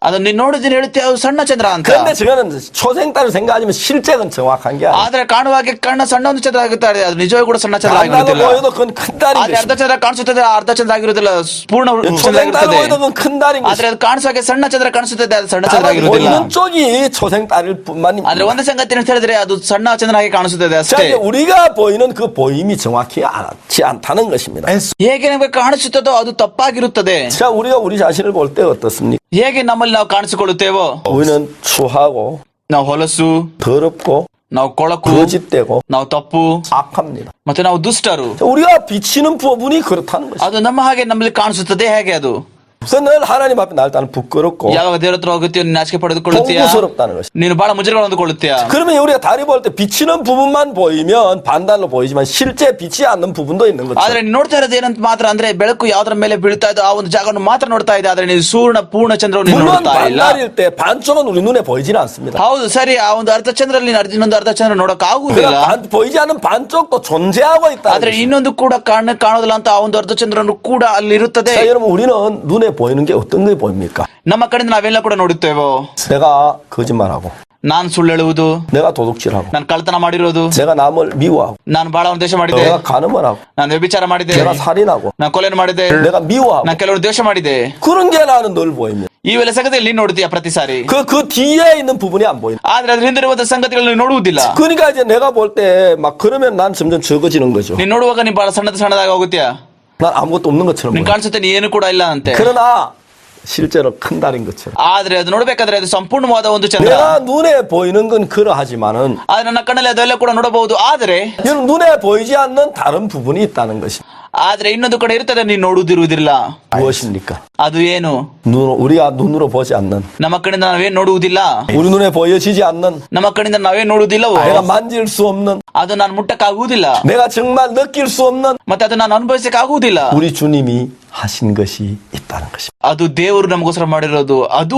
ಅದು ನೀನು ನೋಡಿದ್ರೆ ಹೇಳ್ತೀಯ ಅದು ಸಣ್ಣ ಚಂದ್ರ ಅಂತ. 그런데 저거는 초생달을 생각하지면 실제는 정확한 게 아니에요. ಆದ್ರೆ ಕಾಣುವಾಗೆ ಸಣ್ಣ ಒಂದು ಚಂದ್ರ ಆಗುತ್ತಾರೆ, ಅದು ನಿಜವೂ ಕೂಡ ಸಣ್ಣ ಚಂದ್ರ 반달로 ಆಗಿರುವುದಿಲ್ಲ. 보여도 그건 큰 달인 ಆದ್ರೆ ಅರ್ಧ 것입니다. ಚಂದ್ರ ಕಾಣಿಸುತ್ತದೆ, ಅರ್ಧ ಚಂದ್ರ ಆಗಿರುವುದಿಲ್ಲ, ಪೂರ್ಣ ಚಂದ್ರ 초생달로 ಆಗಿರುತ್ತದೆ. 보여도 그건 큰 달인 ಆದ್ರೆ 것입니다. ಅದು ಕಾಣಿಸುವಾಗೆ ಸಣ್ಣ ಚಂದ್ರ ಕಾಣಿಸುತ್ತದೆ, ಅದು ಸಣ್ಣ ಚಂದ್ರ 달을 ಆಗಿರುವುದಿಲ್ಲ. 보이는 쪽이 초생달일 뿐만입니다. ಆದ್ರೆ ಒಂದು ಸಂಗತಿ ಅಂತ ಹೇಳಿದ್ರೆ ಅದು ಸಣ್ಣ ಚಂದ್ರ ಹಾಗೆ ಕಾಣಿಸುತ್ತದೆ 자, ಅಷ್ಟೇ. 이제 우리가 보이는 그 보임이 정확히 않지 않다는 것입니다. ಹೇಗೆ ನಮಗೆ ಕಾಣಿಸುತ್ತದೋ ಅದು ತಪ್ಪಾಗಿರುತ್ತದೆ. 자, 우리가 우리 자신을 볼 때 어떻습니까? ಹೇಗೆ ನಮ್ಮಲ್ಲಿ ನಾವು ಕಾಣಿಸಿಕೊಳ್ಳುತ್ತೇವೋ, 우리는 추하고 ನಾವು ಹೊಲಸು, 더럽고 ನಾವು ಕೊಳಕು, 거짓되고 ನಾವು ತಪ್ಪು, 악합니다. ಮತ್ತೆ ನಾವು ದುಷ್ಟರು. 자, 우리가 비치는 부분이 그렇다는 것입니다. ಅದು ನಮ್ಮ ಹಾಗೆ ನಮ್ಮಲ್ಲಿ ಕಾಣಿಸುತ್ತದೆ. ಹೇಗೆ ಅದು? 그래서 늘 하나님 앞에 날 따는 부끄럽고 ಯಾವಾಗ ದೇವರ ಹತ್ರ ಹೋಗುತ್ತೀಯೋ ನೀನು ನಾಚಿಕೆ ಪಡೆದುಕೊಳ್ಳುತ್ತೀಯ, 공부스럽다는 것입니다. ನೀನು ಬಹಳ ಮುಜುಗರ ಹೊಂದಿಕೊಳ್ಳುತ್ತೀಯ. 그러면 우리가 달이 볼 때 비치는 부분만 보이면 반달로 보이지만 실제 비치지 않는 부분도 있는 거죠. ಆದ್ರೆ ನೀನು ನೋಡ್ತಾ ಇರೋದು ಏನಂತ ಮಾತ್ರ ಅಂದ್ರೆ ಬೆಳಕು ಯಾವ್ದ್ರ ಮೇಲೆ ಬೀಳ್ತಾ ಇದ್ದೋ ಆ ಒಂದು ಜಾಗವನ್ನು ಮಾತ್ರ ನೋಡ್ತಾ ಇದೆ, ಆದ್ರೆ ನೀನು ಪೂರ್ಣ ಚಂದ್ರವನ್ನು ನೀನು 물론 ನೋಡ್ತಾ ಇಲ್ಲ. 반달일 때 반쪽은 우리 눈에 보이지는 않습니다. ಹೌದು ಸರಿ, ಆ ಒಂದು ಅರ್ಧ ಚಂದ್ರಲ್ಲಿ ನೀನು ಇನ್ನೊಂದು ಅರ್ಧ ಚಂದ್ರ ನೋಡಕ್ ಆಗುವುದಿಲ್ಲ. 그러나 보이지 않는 반쪽도 존재하고 있다는 ಆದ್ರೆ 것입니다. ಇನ್ನೊಂದು ಕೂಡ ಕಾಣೋದಿಲ್ಲ ಅಂತ ಆ ಒಂದು ಅರ್ಧ ಚಂದ್ರನು ಕೂಡ ಅಲ್ಲಿ ಇರುತ್ತದೆ. 자, 여러분 우리는 눈에 보이는 게 어떤 게 보입니까? ನಮ್ಮ ಕಡೆಯಿಂದ ನಾವೆಲ್ಲ ಕೂಡ ನೋಡುತ್ತೇವೋ, 내가 거짓말하고 ನಾನು ಸುಳ್ಳು ಹೇಳುವುದು, 내가 도둑질하고 ನಾನು ಕಳ್ತನ ಮಾಡಿರೋದು, 내가 남을 미워하고 ನಾನು ಬಹಳ ಒಂದು ದೇಶ ಮಾಡಿದೆ, 내가 간음을 하고 ನಾನು ವ್ಯಭಿಚಾರ ಮಾಡಿದೆ, 내가 살인하고 ನಾನು ಕೊಲೆಯನ್ನು ಮಾಡಿದೆ, 내가 미워하고 ನಾನು ಕೆಲವರು ದ್ವೇಷ ಮಾಡಿದೆ. 그런 게 나는 늘 보입니다. ಇವೆಲ್ಲ ಸಂಗತಿಯಲ್ಲಿ ನೀನು ನೋಡ್ತೀಯ ಪ್ರತಿ ಸಾರಿ. 그 뒤에 있는 부분이 안 보인다. ಆದ್ರೆ ಅದ್ರ ಹಿಂದಿರುವಂತ ಸಂಗತಿಗಳನ್ನು ನೀನು ನೋಡುವುದಿಲ್ಲ. 그러니까 이제 내가 볼 때 막 그러면 난 점점 적어지는 거죠. ನೀನು ನೋಡುವಾಗ ನೀನು ಬಹಳ ಸಣ್ಣದಾಗಿ ಹೋಗುತ್ತೀಯ, 난 아무것도 없는 것처럼 ನೀನು 보여. ಕಾಣಿಸುತ್ತೆ ನೀ ಏನು ಕೂಡ ಇಲ್ಲ ಅಂತೆ. 그러나 실제로 큰 달인 것처럼. ಆದ್ರೆ ಅದು ನೋಡ್ಬೇಕಾದ್ರೆ ಅದು ಸಂಪೂರ್ಣವಾದ ಒಂದು ಚಂದ್ರ. 내가 눈에 보이는 건 그러하지만은 ಆದ್ರೆ ನನ್ನ ಕಣ್ಣಲ್ಲಿ ಅದೆಲ್ಲ ಕೂಡ ನೋಡಬಹುದು. ಆದ್ರೆ 여러분 눈에 보이지 않는 다른 부분이 있다는 것입니다. ಆದ್ರೆ ಇನ್ನೊಂದು ಕಡೆ ಇರ್ತದೆ, ನೀನು ನೋಡುವುದಿರುವುದಿಲ್ಲ. 무엇입니까? ಅದು ಏನು? 우리가 눈으로 보지 않는, ನಮ್ಮ ಕಡೆಯಿಂದ ನಾವೇನ್ ನೋಡುವುದಿಲ್ಲ, 우리 눈에 보여지지 않는, ನಮ್ಮ ಕಡೆಯಿಂದ ನಾವೇನ್ ನೋಡುವುದಿಲ್ಲವೋ 내가 만질 수 없는, ಅದು ನಾನು ಮುಟ್ಟಕ್ಕಾಗುವುದಿಲ್ಲ, 내가 정말 느낄 수 없는 ಮತ್ತೆ ಅದು ನಾನು ಅನುಭವಿಸಕ್ಕಾಗುವುದಿಲ್ಲ. 우리 주님이 하신 것이 있다는 것입니다. ಅದು ದೇವರು ನಮಗೋಸ್ಕರ ಮಾಡಿರೋದು. ಅದು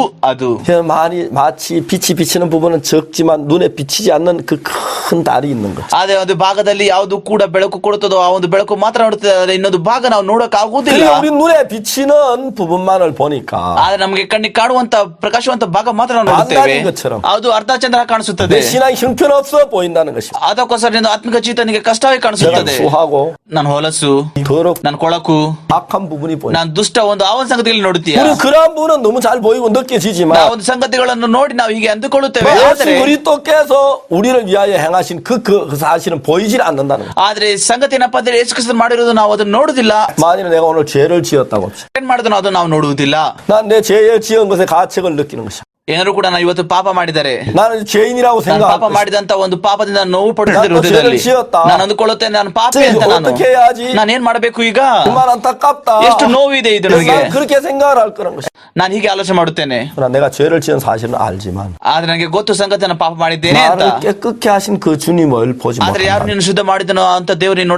마치 빛이 비치는 부분은 적지만 눈에 비치지 않는 그 큰 달이 있는 것. ಆದ್ರೆ ಒಂದು ಭಾಗದಲ್ಲಿ ಯಾವುದು ಕೂಡ ಬೆಳಕು ಕೊಡುತ್ತದೋ ಆ ಒಂದು ಬೆಳಕು ಮಾತ್ರ ನೋಡುತ್ತದೆ, ಆದ್ರೆ ಇನ್ನೊಂದು ಭಾಗ ನಾವು ನೋಡಕ್ ಆಗುವುದಿಲ್ಲ. 그러니까 우리 눈에 비치는 부분만을 보니까 ಆದ್ರೆ ನಮಗೆ ಕಣ್ಣಿಗೆ ಕಾಣುವಂತ ಪ್ರಕಾಶವಂತ ಭಾಗ ಮಾತ್ರ ನಾವು ನೋಡುತ್ತೇವೆ. 반달인 것처럼. ಅದು ಅರ್ಧ ಚಂದ್ರ ಕಾಣಿಸುತ್ತದೆ. 내 신앙이 형편없어 보인다는 것입니다. ಅದಕ್ಕೋಸ್ಕರ ನಿನ್ನ ಆತ್ಮಿಕ ಜೀವಿತನಿಗೆ ಕಷ್ಟವಾಗಿ 내가 ಕಾಣಿಸುತ್ತದೆ. 수하고 ನಾನು ಹೊಲಸು, 더럽고 ನಾನು ಕೊಳಕು, 악한 부분이 보인다. ನಾನು ದುಷ್ಟ ಆ ಒಂದು ಸಂಗತಿಯಲ್ಲಿ ನೋಡುತ್ತೀಯ. 우리 그러한 부분은 너무 잘 보이고 느껴지지만 ನಾವು ಒಂದು ಸಂಗತಿಗಳನ್ನು ನೋಡಿ ನಾವು ಹೀಗೆ ಅಂದುಕೊಳ್ಳುತ್ತೇವೆ. 예수 ಆದರೆ 그리스도께서 우리를 위하여 행하신 그 사실은 보이질 않는다는 거예요. ಆದ್ರೆ ಸಂಗತಿ ಏನಪ್ಪಾ ಅಂದ್ರೆ ಯೇಸು ಕ್ರಿಸ್ತನು ಮಾಡಿರೋದು ನಾವು ಅದನ್ನು ನೋಡುದಿಲ್ಲ. 만일 내가 오늘 죄를 지었다고 합시다. ಏನ್ ಮಾಡಿದ್ರು ಅದು ನಾವು ನೋಡುವುದಿಲ್ಲ. 난 내 죄에 지은 것의 가책을 느끼는 것이야. ಏನಾದ್ರು ಕೂಡ ನಾನು ಇವತ್ತು ಪಾಪ ಮಾಡಿದ್ದಾರೆ, 나는 죄인이라고 ನಾನು ಪಾಪ 생각하고 ಮಾಡಿದಂತ ಒಂದು ಪಾಪದಿಂದ ನೋವು ಪಡುತ್ತಿದ್ದೆ ನಾನು ಹೃದಯದಲ್ಲಿ. 죄를 지었다. ನಾನು ಅಂದುಕೊಳ್ಳುತ್ತೇನೆ ನಾನು ಪಾಪಿ ಅಂತ. 이제 ನಾನು 어떻게 해야지? ನಾನೇನ್ ಮಾಡ್ಬೇಕು ಈಗ? 정말 안타깝다. ಎಷ್ಟು ನೋವಿದೆ ಇದು 그래서 ನನಗೆ. 난 그렇게 생각을 할 거라는 것이. ನಾನು ಹೀಗೆ ಆಲೋಚನೆ ಮಾಡುತ್ತೇನೆ. 그러나 내가 죄를 지은 사실은 알지만 ಆದ್ರೆ ನನಗೆ ಗೊತ್ತು ಸಂಗತಿ ನಾನು ಪಾಪ ಮಾಡಿದ್ದೇನೆ ಅಂತ. 나를 깨끗게 하신 그 주님을 보지 ಆದ್ರೆ ಯಾರು 못한다. ನೀನು ಶುದ್ಧ ಮಾಡಿದನೋ ಅಂತ ದೇವ್ರು ನೀನು 난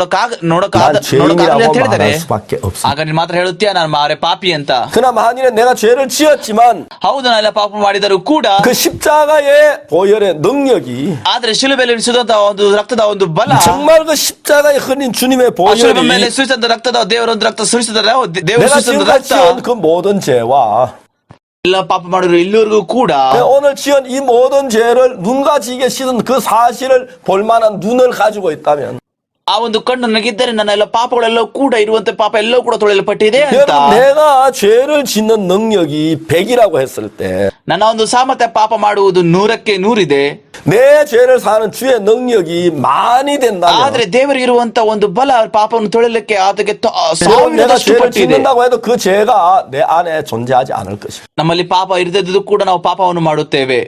ನೋಡಕ್ಕಾಗಲ್ಲ 죄인이라고 ಅಂತ ಹೇಳಿದರೆ 말할 수밖에 없어. ಆಗ ನೀನು ಮಾತ್ರ ಹೇಳುತ್ತೀಯ ನಾನು ಮಾರೆ ಪಾಪಿ ಅಂತ. 그러나 만일에 내가 죄를 지었지만 ಹೌದು ನಾನೆಲ್ಲ ಪಾಪ ಮಾಡಿದರೂ ಕೂಡ 그 십자가의 보혈의 능력이 ಆದ್ರೆ ಶಿಲುಬೆಯಲ್ಲಿ ಸುರಿದಂತ ಒಂದು ರಕ್ತದ ಒಂದು ಬಲ, 정말 그 십자가에 흘린 주님의 ಆ ಶಿಲುಬೆ ಮೇಲೆ 보혈이 ಸುರಿಸಿದ ರಕ್ತದ ದೇವರ ಒಂದು ರಕ್ತ ಸುರಿಸಿದರೆ ದೇವರು 내가 ಸುರಿಸಿದ 지금까지 ರಕ್ತ 지은 그 모든 죄와 ಎಲ್ಲ ಪಾಪ ಮಾಡಿದ್ರು ಇಲ್ಲಿವರೆಗೂ ಕೂಡ 내가 오늘 지은 이 모든 죄를 눈과 지게 씻은 그 사실을 볼 만한 눈을 가지고 있다면 ಆ ಒಂದು ಕಣ್ಣು ನನಗಿದ್ದರೆ ನನ್ನ ಎಲ್ಲ ಪಾಪಗಳೆಲ್ಲವೂ ಕೂಡ ಇರುವಂತೆ ಪಾಪ ಎಲ್ಲವೂ ಕೂಡ ತೊಳೆಯಲ್ಪಟ್ಟಿದೆ ಅಂತ. 여러분 내가 죄를 짓는 능력이 100이라고 했을 때 ನನ್ನ ಒಂದು ಸಾಮರ್ಥ್ಯ ಪಾಪ ಮಾಡುವುದು 100ಕ್ಕೆ 100 내 죄를 사는 주의 능력이 많이 된다면 ಆದ್ರೆ ದೇವರಿಗಿರುವಂತ ಒಂದು ಬಲ ಪಾಪವನ್ನು ತೊಳೆಯಲಿಕ್ಕೆ ಅದಕ್ಕೆ 여러분 내가 ಸಾವಿರದಷ್ಟು 죄를 ಪಟ್ಟಿದೆ. 짓는다고 해도 그 죄가 내 안에 존재하지 않을 것입니다. ನಮ್ಮಲ್ಲಿ ಪಾಪ ಇರದಿದ್ದು ಕೂಡ ನಾವು ಪಾಪವನ್ನು ಮಾಡುತ್ತೇವೆ.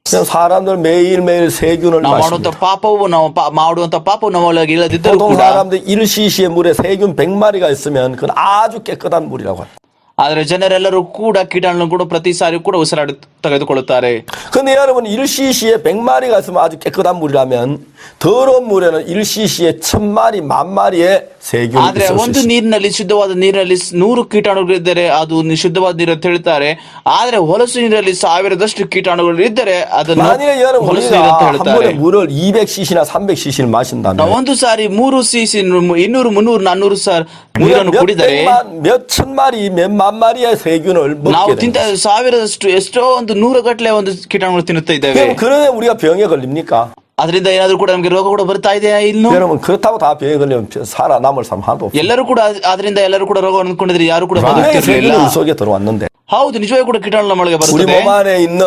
그냥 사람들 매일매일 세균을 ನಾವು ಮಾಡುವಂತ 마십니다. ಪಾಪವು ನಾವು ಮಾಡುವಂತ ಪಾಪವು ನಮ್ಮೊಳಗೆ ಇಲ್ಲದಿದ್ದರೂ 보통 ಕೂಡ, 사람들 1cc의 물에 세균 100마리가 있으면 그건 아주 깨끗한 물이라고 합니다. ಆದ್ರೆ ಜನರೆಲ್ಲರೂ ಕೂಡ ಕೀಟಾಣು ಕೂಡ ಪ್ರತಿ ಸಾರಿ ಕೂಡ ಉಸಿರಾಡಿ ತೆಗೆದುಕೊಳ್ಳುತ್ತಾರೆ. 근데 여러분 1cc에 100마리가 있으면 아주 깨끗한 물이라면 더러운 물에는 1cc에 1000마리, 10,000마리의 세균이 ಆದ್ರೆ 있을 수 ಒಂದು 있습니다. ನೀರಿನಲ್ಲಿ ಶುದ್ಧವಾದ ನೀರಿನಲ್ಲಿ 100 ಕೀಟಾಣುಗಳಿದ್ದರೆ ಅದು ಶುದ್ಧವಾದ ನೀರು ಅಂತ ಹೇಳ್ತಾರೆ. ಆದ್ರೆ ಹೊಲಸು ನೀರಲ್ಲಿ 1000ದಷ್ಟು ಕೀಟಾಣುಗಳು ಇದ್ದರೆ ಅದನ್ನು 만일에 여러분 ಹೊಲಸು ನೀರು 우리가 ಅಂತ 한 ಹೇಳ್ತಾರೆ. 번에 물을 200cc나 300cc를 마신다면 ನಾವು ಒಂದು ಸಾರಿ 3cc 200, 300, 400 ಸಾರ್ 우리가 ನೀರನ್ನು 몇 ಕುಡಿದರೆ 백만, 몇 천마리, 몇만 마리의 세균을 ನಾವು 먹게 ತಿಂತ 됩니다. 1000ದಷ್ಟು ಎಷ್ಟೋ ಒಂದು 100ಗಟ್ಟಲೆ ಒಂದು ಕೀಟಾಣುಗಳು ತಿನ್ನುತ್ತಾ ಇದ್ದೇವೆ. 그럼 그러면 우리가 병에 걸립니까? ಅದರಿಂದ ಏನಾದ್ರೂ ಕೂಡ ನಮಗೆ ರೋಗ ಕೂಡ ಬರ್ತಾ ಇದೆಯಾ? ಇನ್ನು 여러분 그렇다고 다 병에 걸리면 살아남을 사람 하나도 없어요. ಎಲ್ಲರೂ ಕೂಡ ಅದರಿಂದ ಎಲ್ಲರೂ ಕೂಡ ರೋಗ ಅಂದ್ಕೊಂಡಿದ್ರೆ ಯಾರು ಕೂಡ 분명히 ಬದುಕ್ತಿರ್ಲಿಲ್ಲ. 세균이 우리 속에 들어왔는데 ಹೌದು, ನಿಜವಾಗಿ ಕೂಡ ಕೀಟಾಣು ನಮ್ಮೊಳಗೆ 우리 ಬರುತ್ತದೆ. 몸 안에 있는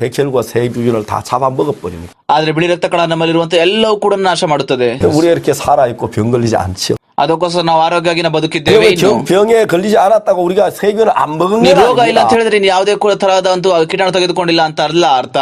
백혈과 세균을 다 잡아먹어버립니다. ಆದ್ರೆ ಬಿಳಿ ರಕ್ತ ಕಣ ನಮ್ಮಲ್ಲಿರುವಂತ ಎಲ್ಲವೂ ಕೂಡ ನಾಶ ಮಾಡುತ್ತದೆ. 우리가 이렇게 살아있고 병 걸리지 않지요. ಅದಕ್ಕೋಸ್ಕರ ನಾವು ಆರೋಗ್ಯವಾಗಿ ನಾವು ಬದುಕಿದ್ದೇವೆ. ಇನ್ನು 병에 걸리지 않았다고 우리가 세균을 안 먹은 ನೀ 건 ರೋಗ ಇಲ್ಲ ಅಂತ 아닙니다. ಹೇಳಿದ್ರೆ ನೀನು ಯಾವುದೇ ಕೂಡ ತರಹದ ಒಂದು ಕೀಟಾಣು ತೆಗೆದುಕೊಂಡಿಲ್ಲ ಅಂತ ಅಲ್ಲ ಅರ್ಥ.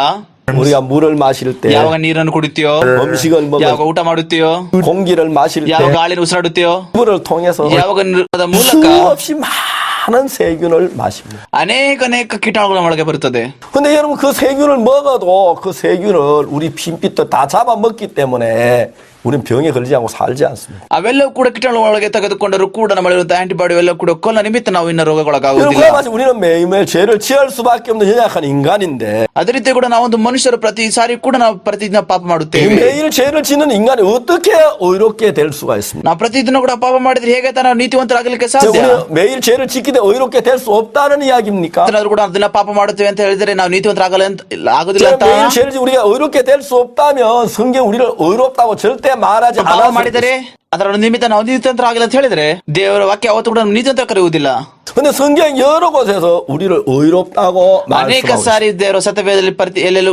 우리가 물을 마실 때 ಯಾವಾಗ ನೀರನ್ನು ಕುಡಿತೀಯೋ, 음식을 ಯಾವಾಗ 먹을 ಊಟ ಮಾಡುತ್ತೀಯೋ, 공기를 마실 ಯಾವ 때 ಗಾಳಿನ ಉಸಿರಾಡುತ್ತೀಯೋ, 물을 통해서 ಯಾವಾಗ ನೀರಿನ ಮೂಲಕ 수없이 많은 세균을 마십니다. ಅನೇಕ ಕೀಟಾಣುಗಳು ನಮ್ಮೊಳಗೆ ಬರುತ್ತದೆ. 근데 여러분 그 세균을 먹어도 그 세균을 우리 핏빛도 다 잡아먹기 때문에 우리는 병에 걸리지 않고 살지 않습니다. ಅವೆಲ್ಲವೂ ಕೂಡ ಕೀಟಾಣು ಒಳಗೆ ತೆಗೆದುಕೊಂಡರೂ ಕೂಡ ನಮ್ಮಲ್ಲಿರುವಂತಹ ಆಂಟಿಬಾಡಿ ಎಲ್ಲ ಕೂಡ ಕೊಲ್ಲ ನಿಮಿತ್ತ ನಾವು ಇನ್ನ 여러분 ರೋಗಗೊಳಗಾಗುವುದಿಲ್ಲ. 그와 마치 우리는 매일매일 죄를 취할 수밖에 없는 연약한 인간인데 ಅದೇ ರೀತಿ ಕೂಡ ನಾವೊಂದು ಮನುಷ್ಯರು ಪ್ರತಿ ಸಾರಿ ಕೂಡ ನಾವು ಪ್ರತಿದಿನ ಪಾಪ 이 ಮಾಡುತ್ತೇವೆ. 매일 죄를 짓는 인간이 어떻게 의롭게 될 수가 있습니까? ನಾವು ಪ್ರತಿದಿನ ಕೂಡ ಪಾಪ ಮಾಡಿದ್ರೆ ಹೇಗೆ ತಾನು ನೀತಿವಂತರಾಗಲಿಕ್ಕೆ ಸಾಧ್ಯ? 우리는 매일 죄를 짓기 때문에 의롭게 될 수 없다는 이야기입니까? ಏನಾದ್ರು ಕೂಡ ದಿನ ಪಾಪ ಮಾಡುತ್ತೇವೆ ಅಂತ ಹೇಳಿದ್ರೆ ನಾವು ನೀತಿವಂತರಾಗಲ್ಲ ಅಂತ ಆಗುದಿಲ್ಲ ಅಂತ. 매일 죄를 짓고 우리가 의롭게 될 수 없다면 성경 우리를 의롭다고 절대 말하지 ಪಾಪ 않았을 ಮಾಡಿದರೆ ಅದರ ನಿಮಿತ್ತ ನಾವು ನೀತಿವಂತರಾಗಿಲ್ಲ ಅಂತ ಹೇಳಿದ್ರೆ ದೇವರ ವಾಕ್ಯ ಯಾವತ್ತೂ ಕೂಡ ನೀತಿವಂತರ ಕರೆಯುವುದಿಲ್ಲ. 근데 성경 여러 곳에서 우리를 의롭다고 ಅನೇಕ 말씀하고 ಸಾರಿ ದೇವರ ಸತ್ಯವೇದದಲ್ಲಿ ಎಲ್ಲೆಲ್ಲೂ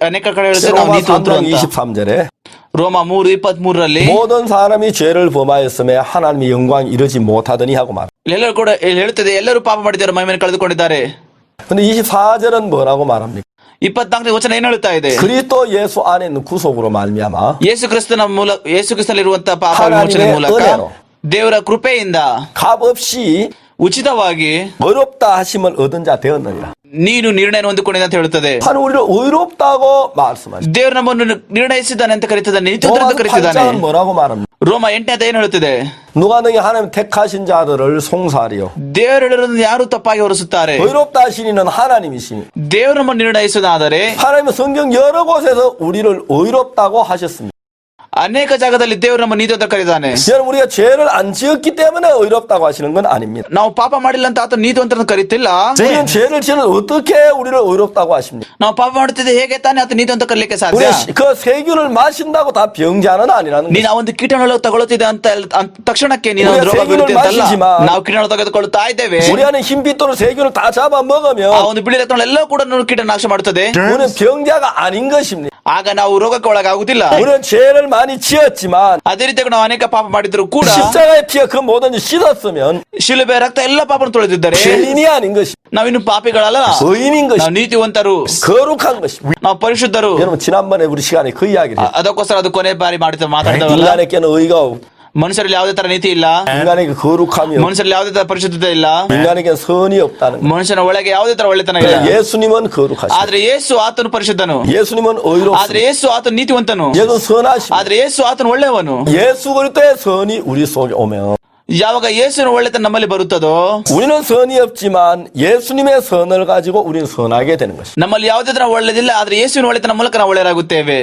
ಅನೇಕ ಕಡೆ ಹೇಳುತ್ತೆ ನಾವು 로마 ನೀತಿವಂತರು 3장 ಅಂತ. 23절에 ರೋಮ 3:23ರಲ್ಲಿ 모든 사람이 죄를 범하였음에 하나님의 영광 이르지 못하더니 하고 말. ಎಲ್ಲರೂ ಕೂಡ ಹೇಳುತ್ತದೆ ಎಲ್ಲರೂ ಪಾಪ ಮಾಡಿದ್ದಾರೆ ಮಹಿಮೆಯನ್ನು ಕಳೆದುಕೊಂಡಿದ್ದಾರೆ. 근데 24절은 뭐라고 말합니까? 24ನೇ ವಚನ ಏನ್ ಹೇಳ್ತಾ ಇದೆ? 그리스도 예수 안에 있는 구속으로 말미암아 ಯೇಸು ಕ್ರಿಸ್ತನಲ್ಲಿರುವಂತಹ ಪಾಪ 하나님의 ವಿಮೋಚನೆ ಮೂಲಕ 은혜로 ದೇವರ ಕೃಪೆಯಿಂದ 값 없이 ಉಚಿತವಾಗಿ 의롭다 하심을 얻은 자 되었느니라. ನೀನು ನಿರ್ಣಯ ಹೊಂದಿಕೊಂಡಿದೆ ಅಂತ ಹೇಳುತ್ತದೆ. 하나님 우리를 의롭다고 말씀하십니다. ದೇವರು ನಮ್ಮನ್ನು ನಿರ್ಣಯಿಸಿದ್ದಾನೆ ಅಂತ ಕರೀತಿದ್ದಾನೆ, ನೀತಿವಂತರ ಅಂತ 로마서 ಕರೀತಿದ್ದಾನೆ. 8장은 뭐라고 말합니까? ರೋಮ 8ನೇ ಏನ್ ಹೇಳುತ್ತದೆ? 누가 너희 하나님 택하신 자들을 송사하리요. ದೇವರು ಹೇಳಿರೋದನ್ನು ಯಾರು ತಪ್ಪಾಗಿ ಹೊರಿಸುತ್ತಾರೆ? 의롭다 하신 이는 하나님이시니. ದೇವರು ನಮ್ಮನ್ನು ನಿರ್ಣಯಿಸುವುದಾದರೆ 하나님은 성경 여러 곳에서 우리를 의롭다고 하셨습니다. ಅನೇಕ ಜಾಗದಲ್ಲಿ ದೇವರು ನಮ್ಮ ನೀತಿ ಅಂತ ಕರೀತಾನೆ. 여러분 우리가 죄를 안 지었기 때문에 의롭다고 하시는 건 아닙니다. ನಾವು ಪಾಪ ಮಾಡಿಲ್ಲ ಅಂತ ಆತ ನೀತಿವಂತರನ್ನು ಕರೀತಿಲ್ಲ. 우리는 죄를 지는 어떻게 우리를 의롭다고 하십니까? ನಾವು ಪಾಪ ಮಾಡುತ್ತಿದ್ದೆ ಹೇಗೆ ತಾನೇ ಆತ ನೀತಿ ಅಂತ ಕರೀಲಿಕ್ಕೆ ಸಾಧ್ಯ? 우리 그 세균을 마신다고 다 병자는 아니라는 ನೀನು 거죠. ಆ ಒಂದು ಕೀಟಾಣು ತಗೊಳ್ಳುತ್ತಿದೆ ಅಂತ ತಕ್ಷಣಕ್ಕೆ ನೀನು ಒಂದು ರೋಗ 세균을 ಬೀಳುತ್ತೆ ಅಂತಲ್ಲ. 마시지만 ನಾವು ಕೀಟಾಣು ತೆಗೆದುಕೊಳ್ಳುತ್ತಾ ಇದ್ದೇವೆ. 우리 안에 흰빛도를 세균을 다 ಆ 잡아먹으면 ಒಂದು ಬಿಳಿ ರಕ್ತಗಳೆಲ್ಲ ಕೂಡ ಕೀಟ ನಾಶ ಮಾಡುತ್ತದೆ. 우리는 병자가 아닌 것입니다. ಆಗ ನಾವು ರೋಗಕ್ಕೆ ಒಳಗಾಗುವುದಿಲ್ಲ. 우리는 죄를 많이 지었지만 ಅದೇ ರೀತಿಯಾಗಿ ನಾವು ಅನೇಕ ಪಾಪ ಮಾಡಿದ್ರು ಕೂಡ 십자가의 피가 그 모든 씻었으면 ಶಿಲುಬೆ ರಕ್ತ ಎಲ್ಲ ಪಾಪವನ್ನು ತೊಳೆದಿದ್ದಾರೆ. 죄인이 아닌 것이 ನಾವಿನ್ನು ಪಾಪಿಗಳಲ್ಲ, 의인인 것이 ನಾವು ನೀತಿವಂತರು, 거룩한 것이. ನಾವು ಪರಿಶುದ್ಧರು. 여러분 지난번에 우리 시간에 그 이야기를 했어요. ಅದಕ್ಕೋಸ್ಕರ ಅದು ಕೊನೆ ಬಾರಿ ಮಾತಾಡಿದವಲ್ಲ. 인간에게는 의가 없고 ಮನುಷ್ಯರಲ್ಲಿ ಯಾವುದೇ ತರ ನೀತಿ ಇಲ್ಲ, 인간에게 거룩함이 없고 ಮನುಷ್ಯರಲ್ಲಿ ಯಾವುದೇ ತರ ಪರಿಶುದ್ಧತೆ ಇಲ್ಲ, 인간에게는 선이 없다는 거예요. ಮನುಷ್ಯನ ಒಳಗೆ ಯಾವುದೇ ತರ ಒಳ್ಳೆತನ ಇಲ್ಲ. 예수님은 거룩하시고 ಆದ್ರೆ ಯೇಸು ಆತನು ಪರಿಶುದ್ಧನು, 예수님은 ಆದ್ರೆ 의롭습니다. ಯೇಸು ಆತನು ನೀತಿವಂತನು, 예수는 선하십니다. ಆದ್ರೆ ಯೇಸು ಆತನು ಒಳ್ಳೆಯವನು. 예수 그리스도의 선이 우리 속에 오면 ಯಾವಾಗ ಯೇಸುವಿನ ಒಳ್ಳೆತನ ನಮ್ಮಲ್ಲಿ ಬರುತ್ತದೋ, 우리는 선이 없지만 예수님의 선을 가지고 우리는 선하게 되는 것입니다. ನಮ್ಮಲ್ಲಿ ಯಾವುದೇ ತರ ಒಳ್ಳೆದಿಲ್ಲ, ಆದ್ರೆ ಯೇಸುವಿನ ಒಳ್ಳೆತನ ಮೂಲಕ ನಾವು ಒಳ್ಳೆಯರಾಗುತ್ತೇವೆ.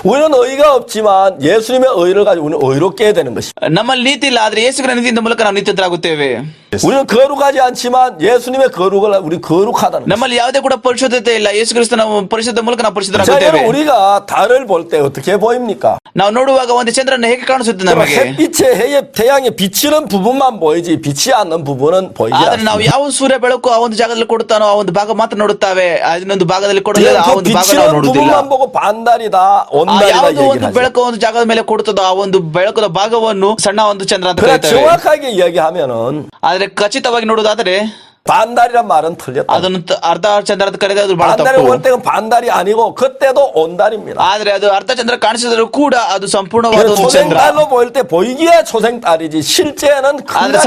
우리는 의가 없지만 예수님의 의를 가지고 우리는 의롭게 되는 것입니다. ನಮ್ಮಲ್ಲಿ ನೀತಿ ಇಲ್ಲ, ಆದ್ರೆ ಯೇಸುವಿನ ನೀತಿಯಿಂದ ಮೂಲಕ ನಾವು ನೀತಿವಂತರಾಗುತ್ತೇವೆ. 우리는 거룩하지 않지만 예수님의 거룩을 우리 거룩하다는 것입니다. ನಮ್ಮಲ್ಲಿ ಯಾವುದೇ ಕೂಡ ಪರಿಶುದ್ಧತೆ ಇಲ್ಲ, ಯೇಸು ಕ್ರಿಸ್ತನ ಪರಿಶುದ್ಧ ಮೂಲಕ ನಾವು 자, ಪರಿಶುದ್ಧರಾಗುತ್ತೇವೆ. 여러분 우리가 달을 볼 때 어떻게 보입니까? ನಾವು ನೋಡುವಾಗ ಒಂದು ಚಂದ್ರನ ಹೇಗೆ ಕಾಣಿಸುತ್ತೆ ನಮಗೆ? 햇빛에 태양에 비치는 부분만 보이지 비치지 않는 부분은 보이지 ಆದ್ರೆ ನಾವು 않습니다. ಯಾವ ಸೂರ್ಯ ಬೆಳಕು ಆ ಒಂದು ಜಾಗದಲ್ಲಿ ಕೊಡುತ್ತಾನೋ ಆ ಒಂದು ಭಾಗ ಮಾತ್ರ ನೋಡುತ್ತೇವೆ, ಇನ್ನೊಂದು ಭಾಗದಲ್ಲಿ ಕೊಡಲಿಲ್ಲ ಆ 그 ಒಂದು ಭಾಗ ನಾವು 비치는 ನೋಡುವುದಿಲ್ಲ. 부분만 보고 반달이다 ಆ 온달이다 ಯಾವುದೋ 얘기를 ಒಂದು 하죠. ಬೆಳಕು ಒಂದು ಜಾಗದ ಮೇಲೆ ಕೊಡುತ್ತದೋ ಆ ಒಂದು ಬೆಳಕದ ಭಾಗವನ್ನು ಸಣ್ಣ ಒಂದು ಚಂದ್ರ ಅಂತ 그러나 ಕರೀತೇವೆ. 정확하게 이야기하면은 ಆದ್ರೆ ಖಚಿತವಾಗಿ ನೋಡುವುದಾದರೆ 반달이란 말은 틀렸다. ಅದನ್ನು ಅರ್ಧ ಚಂದ್ರ ಅಂತ ಕರೆದ ಅದು ಬಹಳ 반달이 ತಪ್ಪು. 올 때는 반달이 아니고 그때도 온달입니다. ಆದ್ರೆ ಅದು ಅರ್ಧ ಚಂದ್ರ ಕಾಣಿಸಿದ್ರು ಕೂಡ ಅದು ಸಂಪೂರ್ಣವಾದ ಒಂದು ಚಂದ್ರ. 초생달로 보일 때 보이기에 초생달이지 실제는 ಆದ್ರೆ 큰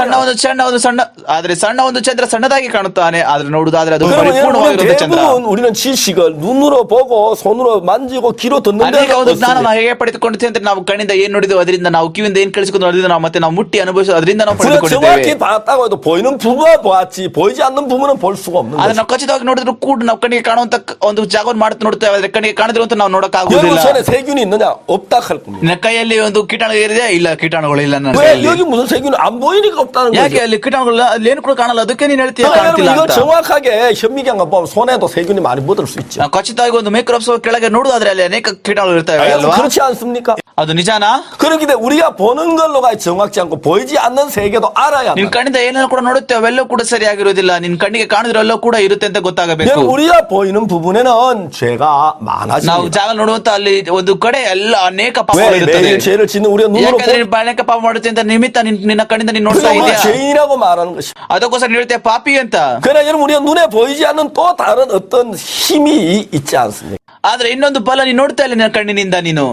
ಸಣ್ಣ ಒಂದು ಚಂದ್ರ ಸಣ್ಣದಾಗಿ ಕಾಣುತ್ತಾನೆ, ಆದ್ರೆ ನೋಡುವುದಾದ್ರೆ ಅದು 그러면 ಪರಿಪೂರ್ಣವಾಗಿರುವ ಚಂದ್ರ. 대부분 우리는 지식을 눈으로 보고 손으로 만지고 귀로 듣는 ಅನೇಕ 데가 ಒಂದು ಜ್ಞಾನ 없습니다. ನಾವು ಹೇಗೆ ಪಡೆದುಕೊಂಡಿದ್ದೇವೆ ಅಂದ್ರೆ ನಾವು ಕಣ್ಣಿಂದ ಏನ್ ನೋಡಿದೆವು ಅದರಿಂದ, ನಾವು ಕಿವಿಯಿಂದ ಏನ್ ಕೇಳಿಸಿಕೊಂಡು ಅದರಿಂದ ನಾವು ಮತ್ತೆ ನಾವು ಮುಟ್ಟಿ ಅನುಭವಿಸೋ ಅದರಿಂದ ನಾವು 우리가 ಪಡೆದುಕೊಂಡಿದ್ದೇವೆ. 정확히 봤다고 해도 보이는 부분만 보았지 보이지 않는 부분은 볼 수가 없는 ಆದ್ರೆ 거죠. ನಾವು ಖಚಿತವಾಗಿ ನೋಡಿದ್ರು ಕೂಡ ನಾವು ಕಣ್ಣಿಗೆ ಕಾಣುವಂತ ಒಂದು ಜಾಗವನ್ನು ಮಾಡುತ್ತ ನೋಡುತ್ತೇವೆ, ಆದ್ರೆ ಕಣ್ಣಿಗೆ ಕಾಣದಿರು ಅಂತ ನಾವು ನೋಡಕ್ 여러분 ಆಗುದಿಲ್ಲ. 손에 세균이 있느냐? 없다 할 겁니다. ನಿನ್ನ ಕೈಯಲ್ಲಿ ಒಂದು ಕೀಟಾಣು ಇದೆ? ಇಲ್ಲ, ಕೀಟಾಣುಗಳು ಇಲ್ಲ ನನ್ನ 왜 ಕೈಯಲ್ಲಿ. 여기 무슨 세균이 안 보이니까 없다는 ಯಾಕೆ 거죠. ಅಲ್ಲಿ ಕೀಟಾಣುಗಳು ಅಲ್ಲಿ ಏನು ಕೂಡ ಕಾಣಲ್ಲ, ಅದಕ್ಕೆ ನೀನ್ ಹೇಳ್ತೀಯ 여러분 ಕಾಣ್ತಿಲ್ಲ 이거 ಅಂತ. 정확하게 현미경과 보면 손에도 세균이 많이 묻을 수 있죠. ನಾವು ಖಚಿತವಾಗಿ ಒಂದು ಮೈಕ್ರೋಸ್ಕೋಪ್ ಕೆಳಗೆ ನೋಡುದಾದ್ರೆ ಅಲ್ಲಿ ಅನೇಕ ಕೀಟಾಣುಗಳು ಇರ್ತವೆ 여러분 ಅಲ್ವಾ? 그렇지 않습니까? ಅದು ನಿಜಾನಾ? 그렇기 때문에 우리가 보는 걸로가 정확지 않고 보이지 않는 세계도 알아야 ನಿನ್ 합니다. ಕಣ್ಣಿಂದ ಏನೇನು ಕೂಡ ನೋಡುತ್ತೆ ಅವೆಲ್ಲವೂ ಕೂಡ ಸರಿಯಾಗಿರೋದಿಲ್ಲ, ನಿನ್ ಕಣ್ಣಿಗೆ ಕಾಣಿದ್ರೆಲ್ಲವೂ ಕೂಡ ಇರುತ್ತೆ ಅಂತ ಗೊತ್ತಾಗಬೇಕು. 여러분 우리가 보이는 부분에는 죄가 ನಾವು 많아집니다. ಜಾಗ ನೋಡುವಂತ ಅಲ್ಲಿ ಒಂದು ಕಡೆ ಎಲ್ಲ ಅನೇಕ ಪಾಪಗಳು 왜 ಇರುತ್ತದೆ. 매일 죄를 짓는 우리가 눈으로 ಯಾಕಂದ್ರೆ ನೀನು ಅನೇಕ ಪಾಪ ಮಾಡುತ್ತೆ ಅಂತ ನಿಮಿತ್ತ ನಿನ್ನ ಕಣ್ಣಿಂದ ನೀನು ನೋಡ್ತಾ 그래서 우리가 ಇದೆಯಾ? 죄인이라고 말하는 것이. ಅದಕ್ಕೋಸ್ಕರ ನೀನು ಹೇಳ್ತೇವೆ ಪಾಪಿ ಅಂತ. 그러나 여러분 우리가 눈에 보이지 않는 또 다른 어떤 힘이 있지 않습니까? ಆದ್ರೆ ಇನ್ನೊಂದು ಬಲ ನೀನು ನೋಡ್ತಾ ಇಲ್ಲ ನಿನ್ನ ಕಣ್ಣಿನಿಂದ ನೀನು.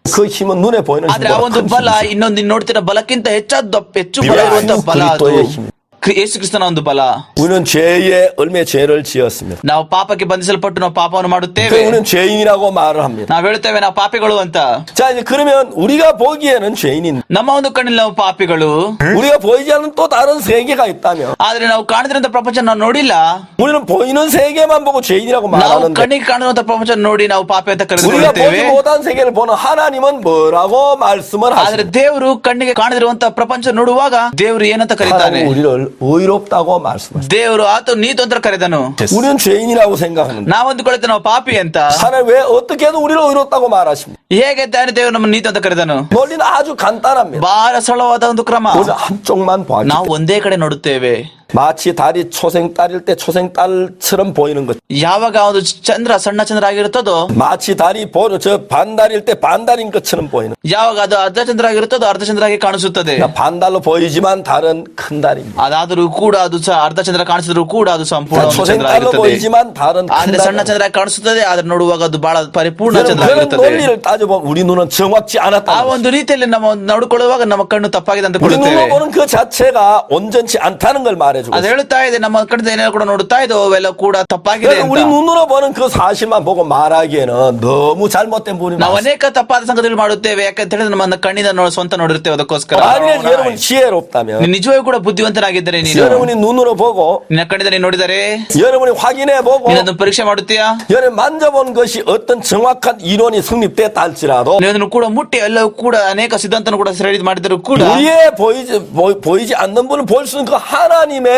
그 힘은 눈에 보이는 ಆದ್ರೆ ಆ ಒಂದು 힘보다 ಬಲ 큰 힘이죠. ಇನ್ನೊಂದು ನೀನು ನೋಡ್ತಿರೋ ಬಲಕ್ಕಿಂತ ಹೆಚ್ಚು ಬಲ ಇರುವಂತ ಬಲ ಅದು. 그리스도의 힘. ಯೇಸು ಕ್ರಿಸ್ತನ ಒಂದು ಬಲ. 우리는 죄의 얼마의 죄를 지었습니다. ನಾವು ಪಾಪಕ್ಕೆ ಬಂಧಿಸಲ್ಪಟ್ಟು ನಾವು ಪಾಪವನ್ನು ಮಾಡುತ್ತೇವೆ. 그래서 우리는 죄인이라고 말을 합니다. ನಾವು ಹೇಳ್ತೇವೆ ನಾವು ಪಾಪಿಗಳು ಅಂತ. 자 이제 그러면 우리가 보기에는 죄인인 ನಮ್ಮ ಒಂದು ಕಣ್ಣಲ್ಲಿ ನಾವು ಪಾಪಿಗಳು, 우리가 보이지 않는 또 다른 세계가 있다면 ಆದ್ರೆ ನಾವು ಕಾಣದಿರಂತ ಪ್ರಪಂಚ ನಾವು ನೋಡಿಲ್ಲ. 우리는 보이는 세계만 보고 죄인이라고 ನಾವು 말하는데 ಕಣ್ಣಿಗೆ ಕಾಣುವಂತ ಪ್ರಪಂಚ ನೋಡಿ ನಾವು ಪಾಪಿ ಅಂತ 우리가 ಕರೆದುಕೊಳ್ಳುತ್ತೇವೆ. 보지 못한 세계를 보는 하나님은 뭐라고 말씀을 ಆದ್ರೆ 하십니까? ದೇವರು ಕಣ್ಣಿಗೆ ಕಾಣದಿರುವಂತ ಪ್ರಪಂಚ ನೋಡುವಾಗ ದೇವರು ಏನಂತ ಕರೀತಾನೆ? 하나님 우리를 의롭다고 말씀하십니다. ದೇವರು ಆತ ನೀತಿ ಕರೆದನು. 우리는 죄인이라고 생각하는데 ನಾವು ಅಂದುಕೊಳ್ಳುತ್ತೆ ನಾವು ಪಾಪಿ ಅಂತ. 하나님 왜 어떻게 해도 우리를 의롭다고 말하십니까? ಹೇಗೆ ತಾನೆ ದೇವರು ನಮ್ಮ ನೀತಿ ಅಂತ ಕರೆದನು? 논리는 아주 간단합니다. ಬಹಳ ಸರಳವಾದ ಒಂದು ಕ್ರಮ. 우리는 한쪽만 보았기 ನಾವು ಒಂದೇ ಕಡೆ ನೋಡುತ್ತೇವೆ. 마치 달이 초생달일 때 초생달처럼 보이는 것. ಯಾವಾಗ ಒಂದು ಚಂದ್ರ ಸಣ್ಣ ಚಂದ್ರ ಆಗಿರುತ್ತದೋ, 마치 달이 저 반달일 때 반달인 것처럼 보이는. ಯಾವಾಗ ಅದು ಅರ್ಧ ಚಂದ್ರ ಆಗಿರುತ್ತದೋ ಅರ್ಧ ಚಂದ್ರ ಆಗಿ ಕಾಣಿಸುತ್ತದೆ. 그러니까 반달로 보이지만 달은 큰 달입니다. ಅದಾದರೂ ಕೂಡ ಅದು ಅರ್ಧ ಚಂದ್ರ ಕಾಣಿಸಿದ್ರು ಕೂಡ ಅದು ಸಂಪೂರ್ಣ ಒಂದು ಚಂದ್ರ 초생달로 ಆಗಿರುತ್ತದೆ. 보이지만 달은 큰 ಆದ್ರೆ ಸಣ್ಣ 달입니다. ಚಂದ್ರ ಕಾಣಿಸುತ್ತದೆ, ಆದ್ರೆ ನೋಡುವಾಗ ಅದು ಬಹಳ ಪರಿಪೂರ್ಣ ಚಂದ್ರ 그런 ಆಗಿರುತ್ತದೆ. 논리를 따져보면 우리 눈은 정확지 ಆ 않았다. ಒಂದು ರೀತಿಯಲ್ಲಿ ನಮ್ಮ ನೋಡಿಕೊಳ್ಳುವಾಗ ನಮ್ಮ ಕಣ್ಣು ತಪ್ಪಾಗಿದೆ ಅಂತ 우리 ಕೊಳ್ಳುತ್ತೇವೆ. 눈으로 보는 그 자체가 온전치 않다는 걸 말해주고 ಅದು 있어요. ಹೇಳ್ತಾ ಇದೆ ನಮ್ಮ ಕಣ್ಣಿಂದ ಏನೇನು ಕೂಡ ನೋಡುತ್ತಾ ಇದೋ ಅವೆಲ್ಲ ಕೂಡ ತಪ್ಪಾಗಿದೆ 그러니까 ಅಂತ. 우리 눈으로 보는 그 사실만 보고 말하기에는 너무 잘못된 부분이 ನಾವು 많습니다. ಅನೇಕ ತಪ್ಪಾದ ಸಂಗತಿಗಳು ಮಾಡುತ್ತೇವೆ, ಯಾಕಂತ ಹೇಳಿದ್ರೆ ನಮ್ಮ ಕಣ್ಣಿಂದ ಸ್ವಂತ ನೋಡಿರ್ತೇವೆ. ಅದಕ್ಕೋಸ್ಕರ 만약 여러분 지혜롭다면 ನೀನು ನಿಜವಾಗಿ ಕೂಡ ಬುದ್ಧಿವಂತನಾಗಿದ್ದರೆ ನೀನು 여러분이 눈으로 보고 ನಿನ್ನ ಕಣ್ಣಿಂದ ನೀನು ನೋಡಿದರೆ 여러분이 확인해 보고 ನೀನದನ್ನು ಪರೀಕ್ಷೆ ಮಾಡುತ್ತೀಯಾ? 여러분 만져본 것이 어떤 정확한 이론이 성립됐다 할지라도 ನೀವು ಅದನ್ನು ಕೂಡ ಮುಟ್ಟಿ ಎಲ್ಲವೂ ಕೂಡ ಅನೇಕ ಸಿದ್ಧಾಂತನ ಕೂಡ ಸರಿ ಮಾಡಿದರೂ ಕೂಡ 우리의 보이지 않는 분을 볼 수 있는 그 하나님의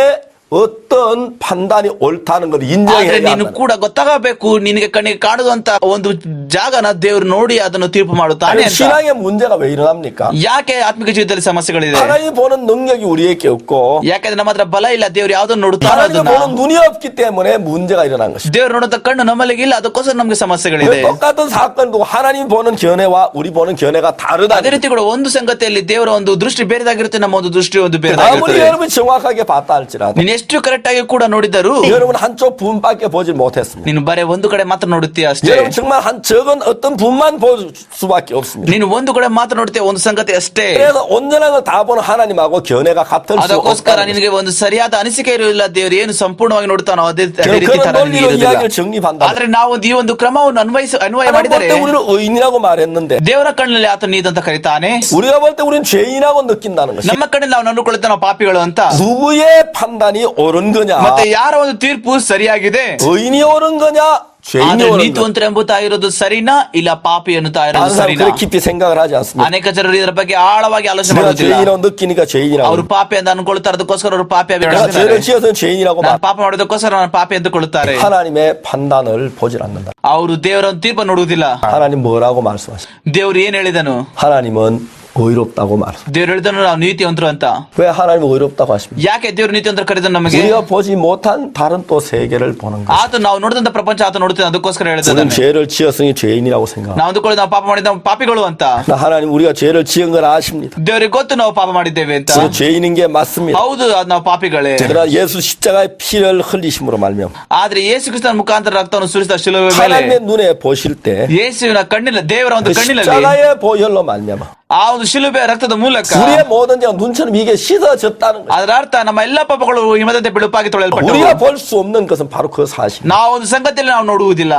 어떤 판단이 옳다는 걸 ಆದ್ರೆ 인정해야 ನೀನು 한다. ಕೂಡ ಗೊತ್ತಾಗಬೇಕು, ನಿನಗೆ ಕಣ್ಣಿಗೆ ಕಾಣುವಂತ ಒಂದು ಜಾಗನ ದೇವರು ನೋಡಿ ಅದನ್ನು ತೀರ್ಪು ಮಾಡುತ್ತಾನೆ 아니, ಅಂತ. 신앙의 문제가 왜 일어납니까? ಯಾಕೆ ಆತ್ಮಿಕ ಜೀವಿತದಲ್ಲಿ ಸಮಸ್ಯೆಗಳಿದೆ? 하나님 보는 능력이 우리에게 없고 ಯಾಕಂದ್ರೆ ನಮ್ಮ ಹತ್ರ ಬಲ ಇಲ್ಲ, ದೇವ್ರು ಯಾವ್ದನ್ನು ನೋಡುತ್ತಾನೋ 하나님 ಅದನ್ನ. 보는 눈이 없기 때문에 문제가 일어난 것입니다. ದೇವ್ರು ನೋಡುವಂತ ಕಣ್ಣು ನಮ್ಮಲ್ಲಿಗೆ ಇಲ್ಲ, ಅದಕ್ಕೋಸ್ಕರ ನಮ್ಗೆ ಸಮಸ್ಯೆಗಳಿದೆ. 똑같은 사건도 하나님 보는 견해와 우리 보는 견해가 다르다. ಅದೇ ರೀತಿ ಕೂಡ ಒಂದು ಸಂಗತಿಯಲ್ಲಿ ದೇವರ ಒಂದು ದೃಷ್ಟಿ ಬೇರೆದಾಗಿರುತ್ತೆ, ನಮ್ಮ ಒಂದು ದೃಷ್ಟಿ ಒಂದು 아무리 ಬೇರೆದಾಗಿರುತ್ತೆ. 여러분이 정확하게 봤다 할지라도 ನೀನ್ ಎಷ್ಟು ಕರೆಕ್ಟ್ ಆಗಿ ಕೂಡ ನೋಡಿದರೂ 여러분 한쪽 부분밖에 보지 못했습니다. ನೀನು ಬರೇ ಒಂದು ಕಡೆ ಮಾತ್ರ ನೋಡುತ್ತೀಯ ಅಷ್ಟೇ. 여러분 정말 한 적은 어떤 부분만 볼 수밖에 없습니다. ನೀನು ಒಂದು ಕಡೆ ಮಾತ್ರ ನೋಡ್ತೀಯ, ಒಂದು ಸಂಗತಿ ಅಷ್ಟೇ. 그래서 온전한 걸 다 보는 하나님하고 견해가 같을 수 ಅದಕ್ಕೋಸ್ಕರ 없다는 ನಿನಗೆ ಒಂದು ಸರಿಯಾದ ಅನಿಸಿಕೆ ಇರಲಿಲ್ಲ, ದೇವರು ಏನು ಸಂಪೂರ್ಣವಾಗಿ ನೋಡ್ತಾನೋ ಅದೇ ರೀತಿ 그런 ತರ ನಿನಗೆ 논리로 ಇರುವುದಿಲ್ಲ. 이야기를 정립한다. ಆದ್ರೆ ನಾವು ಈ ಒಂದು ಕ್ರಮವನ್ನು ಅನ್ವಯ 하나님 ಮಾಡಿದರೆ 볼 때 우리는 의인이라고 말했는데 ದೇವರ ಕಣ್ಣಲ್ಲಿ ಆತ ನೀದಂತ ಕರೀತಾನೆ, 우리가 볼 때 우리는 죄인이라고 느낀다는 것이 ನಮ್ಮ ಕಣ್ಣಲ್ಲಿ ನಾವು ನಂಬಿಕೊಳ್ಳುತ್ತೆ ನಾವು ಪಾಪಿಗಳು ಅಂತ. 누구의 판단이 옳은 거냐? ಮತ್ತೆ ಯಾರ ಒಂದು ತೀರ್ಪು ಸರಿಯಾಗಿದೆ? 의인이 옳은 거냐? 죄인이 ಆದ್ರೆ 옳은 거냐? ನೀತಿವಂತರು ಎಂಬುತ್ತಾ ಇರೋದು ಸರಿನಾ, ಇಲ್ಲ ಪಾಪಿ ಎನ್ನುತ್ತಾ ಇರೋದು 많은 사람이 ಸರಿನಾ? 그렇게 깊이 생각을 하지 않습니다. ಅನೇಕ ಜನರು ಇದರ ಬಗ್ಗೆ ಆಳವಾಗಿ ಆಲೋಚನೆ 내가 ಮಾಡುತ್ತಿಲ್ಲ. 죄인이라고 느끼니까 죄인이라고. ಅವರು ಪಾಪಿ ಅಂತ ಅನ್ಕೊಳ್ತಾರೆ, ಅದಕ್ಕೋಸ್ಕರ ಅವರು ಪಾಪಿ 내가 ಅಭಿಪ್ರಾಯ 죄를 지어서 죄인이라고 ನಾನು 말. ಪಾಪ ಮಾಡೋದಕ್ಕೋಸ್ಕರ ನಾನು ಪಾಪಿ ಅಂದುಕೊಳ್ಳುತ್ತಾರೆ. 하나님의 판단을 보질 않는다. ಅವರು ದೇವರ ತೀರ್ಪ ನೋಡುವುದಿಲ್ಲ. 하나님 뭐라고 말씀하십니까? ದೇವ್ರು ಏನ್ ಹೇಳಿದನು? 하나님은 의롭다고 말씀. ದೇವ್ರು ಹೇಳಿದನು ನಾವು ನೀತಿವಂತರು ಅಂತ. 왜 하나님 의롭다고 하십니까? ಯಾಕೆ ದೇವ್ರು ನೀತಿವಂತರು ಕರೆದನು ನಮಗೆ? 우리가 보지 못한 다른 또 세계를 보는 것. ಆತ ನಾವು ನೋಡಿದಂತ ಪ್ರಪಂಚ ಆತ ನೋಡುತ್ತಾನೆ, ಅದಕ್ಕೋಸ್ಕರ 우리는 ಹೇಳಿದ್ದಾನೆ. 죄를 지었으니 죄인이라고 생각. ನಾವು ಅಂದುಕೊಳ್ಳಿ ನಾವು ಪಾಪ ಮಾಡಿದ ಪಾಪಿಗಳು ಅಂತ. 하나님 우리가 죄를 지은 걸 아십니다. ದೇವರಿಗೆ ಗೊತ್ತು ನಾವು ಪಾಪ ಮಾಡಿದ್ದೇವೆ ಅಂತ. 우리 죄인인 게 맞습니다. ಹೌದು, ಅದು ನಾವು ಪಾಪಿಗಳೇ. 그러나 예수 십자가의 피를 흘리심으로 말미암아 ಆದ್ರೆ ಯೇಸು ಕ್ರಿಸ್ತನ ಮುಖಾಂತರ ರಕ್ತವನ್ನು ಸುರಿಸಿದ ಶಿಲುಬೆ ಮೇಲೆ 하나님의 눈에 보실 때 ಯೇಸುವಿನ ಕಣ್ಣಿನ ದೇವರ ಒಂದು ಕಣ್ಣಿನಲ್ಲಿ 십자가의 보혈로 말미암아 ಆ ಒಂದು ಶಿಲುಬೆ ರಕ್ತದ ಮೂಲಕ 우리의 모든 죄가 눈처럼 이게 씻어졌다는 거예요. ಅದರ ಅರ್ಥ ನಮ್ಮ ಎಲ್ಲ ಪಾಪಗಳು ಹಿಮದಂತೆ ಬಿಳುಪಾಗಿ ತೊಳೆಯಲ್ಪಟ್ಟವು. 우리가 볼 수 없는 것은 바로 그 사실. ನಾವು ಒಂದು ಸಂಗತಿಯಲ್ಲಿ ನಾವು ನೋಡುವುದಿಲ್ಲ.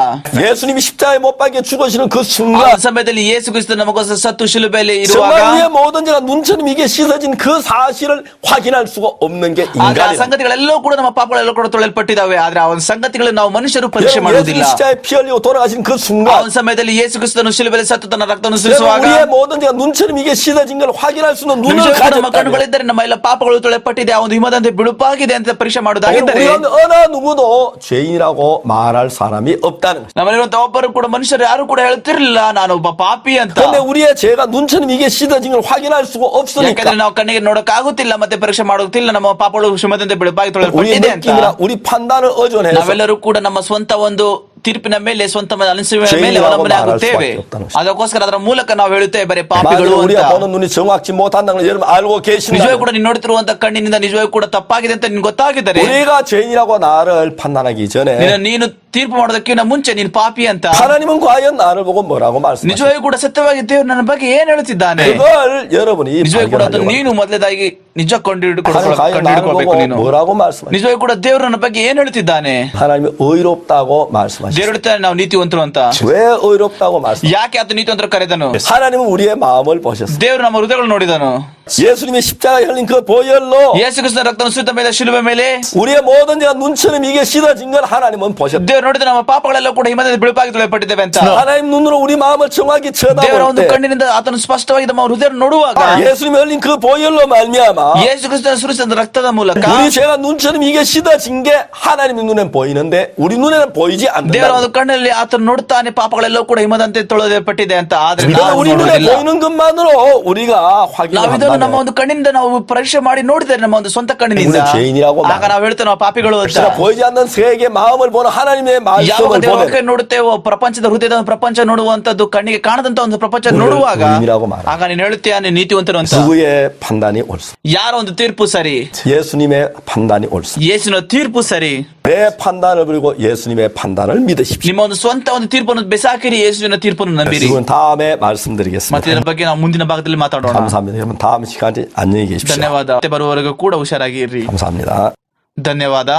예수님이 십자가에 못 박혀 죽으시는 그 ಆ 순간 ಒಂದು ಸಮಯದಲ್ಲಿ ಯೇಸು ಕ್ರಿಸ್ತ ನಮಗೋಸ್ಕರ ಸತ್ತು ಶಿಲುಬೆಯಲ್ಲಿ ಇರುವಾಗ 정말 우리의 모든 죄가 눈처럼 이게 씻어진 그 사실을 확인할 수가 없는 게 ಆಗ ಆ 인간이에요. ಸಂಗತಿಗಳೆಲ್ಲವೂ ಕೂಡ ನಮ್ಮ ಪಾಪಗಳೆಲ್ಲ ಕೂಡ ತೊಳೆಯಲ್ಪಟ್ಟಿದ್ದಾವೆ. ಆದ್ರೆ ಆ ಒಂದು ಸಂಗತಿಗಳನ್ನು ನಾವು ಮನುಷ್ಯರು ಪರೀಕ್ಷೆ 여러분, ಮಾಡುವುದಿಲ್ಲ. 예수님 십자가에 피 흘리고 돌아가신 그 ಆ 순간 ಒಂದು ಸಮಯದಲ್ಲಿ ಯೇಸು ಕ್ರಿಸ್ತನು ಶಿಲುಬೆಯಲ್ಲಿ ಸತ್ತು ತನ್ನ ರಕ್ತವನ್ನು 여러분, ಸುರಿಸುವಾಗ 우리의 모든 죄가 눈처럼 이게 씻어진 걸 확인할 수 있는 눈을 ನಮ್ಮ 가졌다면 ಕಣ್ಣುಗಳಿದ್ದರೆ ನಮ್ಮ ಎಲ್ಲ ಪಾಪಗಳು ತೊಳೆಯಲ್ಪಟ್ಟಿದೆ, ಆ ಒಂದು ಹಿಮದಂತೆ ಬಿಳುಪಾಗಿದೆ ಅಂತ ಪರೀಕ್ಷೆ ಮಾಡುವುದಾಗಿದ್ದರೆ 우리 가운데 어느 누구도 죄인이라고 말할 사람이 없다는 거죠. ನಮ್ಮಲ್ಲಿರುವಂತಹ ಒಬ್ಬರು ಕೂಡ ಮನುಷ್ಯರು ಯಾರು ಕೂಡ ಹೇಳ್ತಿರ್ಲಿಲ್ಲ ನಾನು ಒಬ್ಬ ಪಾಪಿ ಅಂತ. 그런데 우리의 죄가 눈처럼 이게 씻어진 걸 확인할 수가 없으니까 ಯಾಕಂದ್ರೆ ನಾವು ಕಣ್ಣಿಗೆ ನೋಡಕ್ ಆಗುತ್ತಿಲ್ಲ, ಮತ್ತೆ ಪರೀಕ್ಷೆ ಮಾಡೋದಿಲ್ಲ, ನಮ್ಮ ಪಾಪಗಳು ಹಿಮದಂತೆ ಬಿಳುಪಾಗಿ 우리 ತೊಳೆಯಲ್ಪಟ್ಟಿದೆ ಅಂತ. 느낌이나 우리 판단을 의존해서 ನಾವೆಲ್ಲರೂ ಕೂಡ ನಮ್ಮ ಸ್ವಂತ ಒಂದು ತೀರ್ಪಿನ ಮೇಲೆ, ಸ್ವಂತ ಅನಿಸಿಕೆ ಮೇಲೆ 죄인이라고 ಅವಲಂಬನೆ 말할 ಆಗುತ್ತೇವೆ. 수밖에 없다는 것이죠. ಅದಕ್ಕೋಸ್ಕರ ಅದರ ಮೂಲಕ ನಾವು ಹೇಳುತ್ತೇವೆ ಬರೀ 만약 ಪಾಪಿಗಳು 우리가 ಅಂತ. 보는 눈이 정확히 못한다는 걸 여러분 알고 계신다. ನಿಜವೇ ಕೂಡ ನೀನು ನೋಡ್ತಿರುವಂತ ಕಣ್ಣಿನಿಂದ ನಿಜವೇ ಕೂಡ ತಪ್ಪಾಗಿದೆ ಅಂತ ನಿನ್ಗೆ ಗೊತ್ತಾಗಿದ್ದಾರೆ, 우리가 죄인이라고 나를 판단하기 전에 ನೀನು ತೀರ್ಪು ಮಾಡೋದಕ್ಕಿಂತ ಮುಂಚೆ ನೀನು ಪಾಪಿ ಅಂತ 하나님은 과연 나를 보고 뭐라고 말씀하십니까? ನಿಜವೇ ಕೂಡ ಸತ್ಯವಾಗಿ ದೇವರು ನನ್ನ ಬಗ್ಗೆ ಏನ್ ಹೇಳ್ತಿದ್ದಾನೆ? 그걸 여러분이 ನಿಜವೇ ಕೂಡ ಅದನ್ನು 발견하려고 ನೀನು ಮೊದಲನೇದಾಗಿ ನಿಜ 하나님 과연 나를 ಕಂಡುಹಿಡ್ಕೊಳ್ಬೇಕು 보고 ನೀನು. 뭐라고 말씀하십니까? ನಿಜವೇ ಕೂಡ ದೇವರು ನನ್ನ ಬಗ್ಗೆ ಏನ್ ಹೇಳ್ತಿದ್ದಾನೆ? 하나님이 의롭다고 말씀하십니까? ದೇವರು ಹೇಳ್ತಾನೆ ನಾವು ನೀತಿವಂತರು ಅಂತ. 왜 의롭다고 말씀하십니까? ಯಾಕೆ ಆತ ನೀತಿವಂತರು ಕರೆದನು? 하나님은 우리의 마음을 보셨어요. ದೇವರು ನಮ್ಮ ಹೃದಯಗಳು ನೋಡಿದನು. 예수님의 십자가에 흘린 그 보혈로 ಯೇಸು ಕ್ರಿಸ್ತನ ರಕ್ತವನ್ನು ಸುರಿದ ಮೇಲೆ ಶಿಲುಬೆ ಮೇಲೆ 우리의 모든 죄가 눈처럼 이게 씻어진 걸 하나님은 보셨다. ದೇವರು ನೋಡಿದ ನಮ್ಮ ಪಾಪಗಳೆಲ್ಲ ಕೂಡ ಹಿಮದಲ್ಲಿ ಬಿಳುಪಾಗಿ ತೊಳೆಯಲ್ಪಟ್ಟಿದ್ದೇವೆ ಅಂತ. 하나님 눈으로 우리 마음을 정확히 ದೇವರ 쳐다볼 ಒಂದು 때 ಕಣ್ಣಿನಿಂದ ಆತನು ಸ್ಪಷ್ಟವಾಗಿ ನಮ್ಮ ಹೃದಯ ನೋಡುವಾಗ 예수님이 흘린 그 보혈로 말미암아 ಯೇಸು ಕ್ರಿಸ್ತನ ಸುರಿಸಿದ ರಕ್ತದ ಮೂಲಕ 우리 죄가 눈처럼 이게 씻어진 게 하나님의 눈엔 보이는데 우리 눈에는 보이지 ದೇವರ 않는다. ಒಂದು ಕಣ್ಣಲ್ಲಿ ಆತನು ನೋಡುತ್ತಾನೆ ಪಾಪಗಳೆಲ್ಲ ಕೂಡ ಹಿಮದಂತೆ ತೊಳೆಯಲ್ಪಟ್ಟಿದೆ ಅಂತ. ಆದ್ರೆ 그러나 ನಾವು 우리 눈에 ನೋಡುವುದಿಲ್ಲ. 보이는 것만으로 우리가 ನಾವು ಇದನ್ನು ನಮ್ಮ 확인한다면 ಒಂದು ಕಣ್ಣಿನಿಂದ ನಾವು ಪರೀಕ್ಷೆ ಮಾಡಿ ನೋಡಿದರೆ ನಮ್ಮ ಒಂದು ಸ್ವಂತ ಕಣ್ಣಿನಿಂದ 우리는 죄인이라고 ಆಗ ನಾವು ಹೇಳ್ತೇವೆ ನಾವು ಪಾಪಿಗಳು ಅಂತ. 그러나 보이지 않는 세계 마음을 보는 하나님의 ಯಾವಾಗ 말씀을 ದೇವಕ್ಕೆ 보면 ನೋಡುತ್ತೇವೋ ಪ್ರಪಂಚದ ಹೃದಯದ ಪ್ರಪಂಚ ನೋಡುವಂತದ್ದು, ಕಣ್ಣಿಗೆ ಕಾಣದಂತ ಒಂದು ಪ್ರಪಂಚ 우리를 ನೋಡುವಾಗ 의인이라고 말합니다. ಆಗ ನೀನು ಹೇಳುತ್ತೀಯ ನೀನು ನೀತಿವಂತರು ಅಂತ. 누구의 판단이 옳습니다. ಯಾರ ಒಂದು ತೀರ್ಪು ಸರಿ? 예수님의 판단이 옳습니다. ಯೇಸುವಿನ ತೀರ್ಪು ಸರಿ. 내 판단을 버리고 예수님의 판단을 믿으십시오. ನಿಮ್ಮ ಒಂದು ಸ್ವಂತ ಒಂದು ತೀರ್ಪನ್ನು ಬೆಸಾಕಿರಿ, ಯೇಸುವಿನ ತೀರ್ಪನ್ನು ನಂಬಿರಿ. 이건 다음에 ಮತ್ತೆ 말씀드리겠습니다. ಇದರ ಬಗ್ಗೆ ನಾವು ಮುಂದಿನ ಭಾಗದಲ್ಲಿ ಮಾತಾಡೋಣ. 감사합니다. 여러분 다음 시간에 안녕히 계십시오. ಧನ್ಯವಾದ. ಮತ್ತೆ ಬರುವವರೆಗೂ ಕೂಡ ಹುಷಾರಾಗಿ ಇರ್ರಿ. 감사합니다. ಧನ್ಯವಾದ.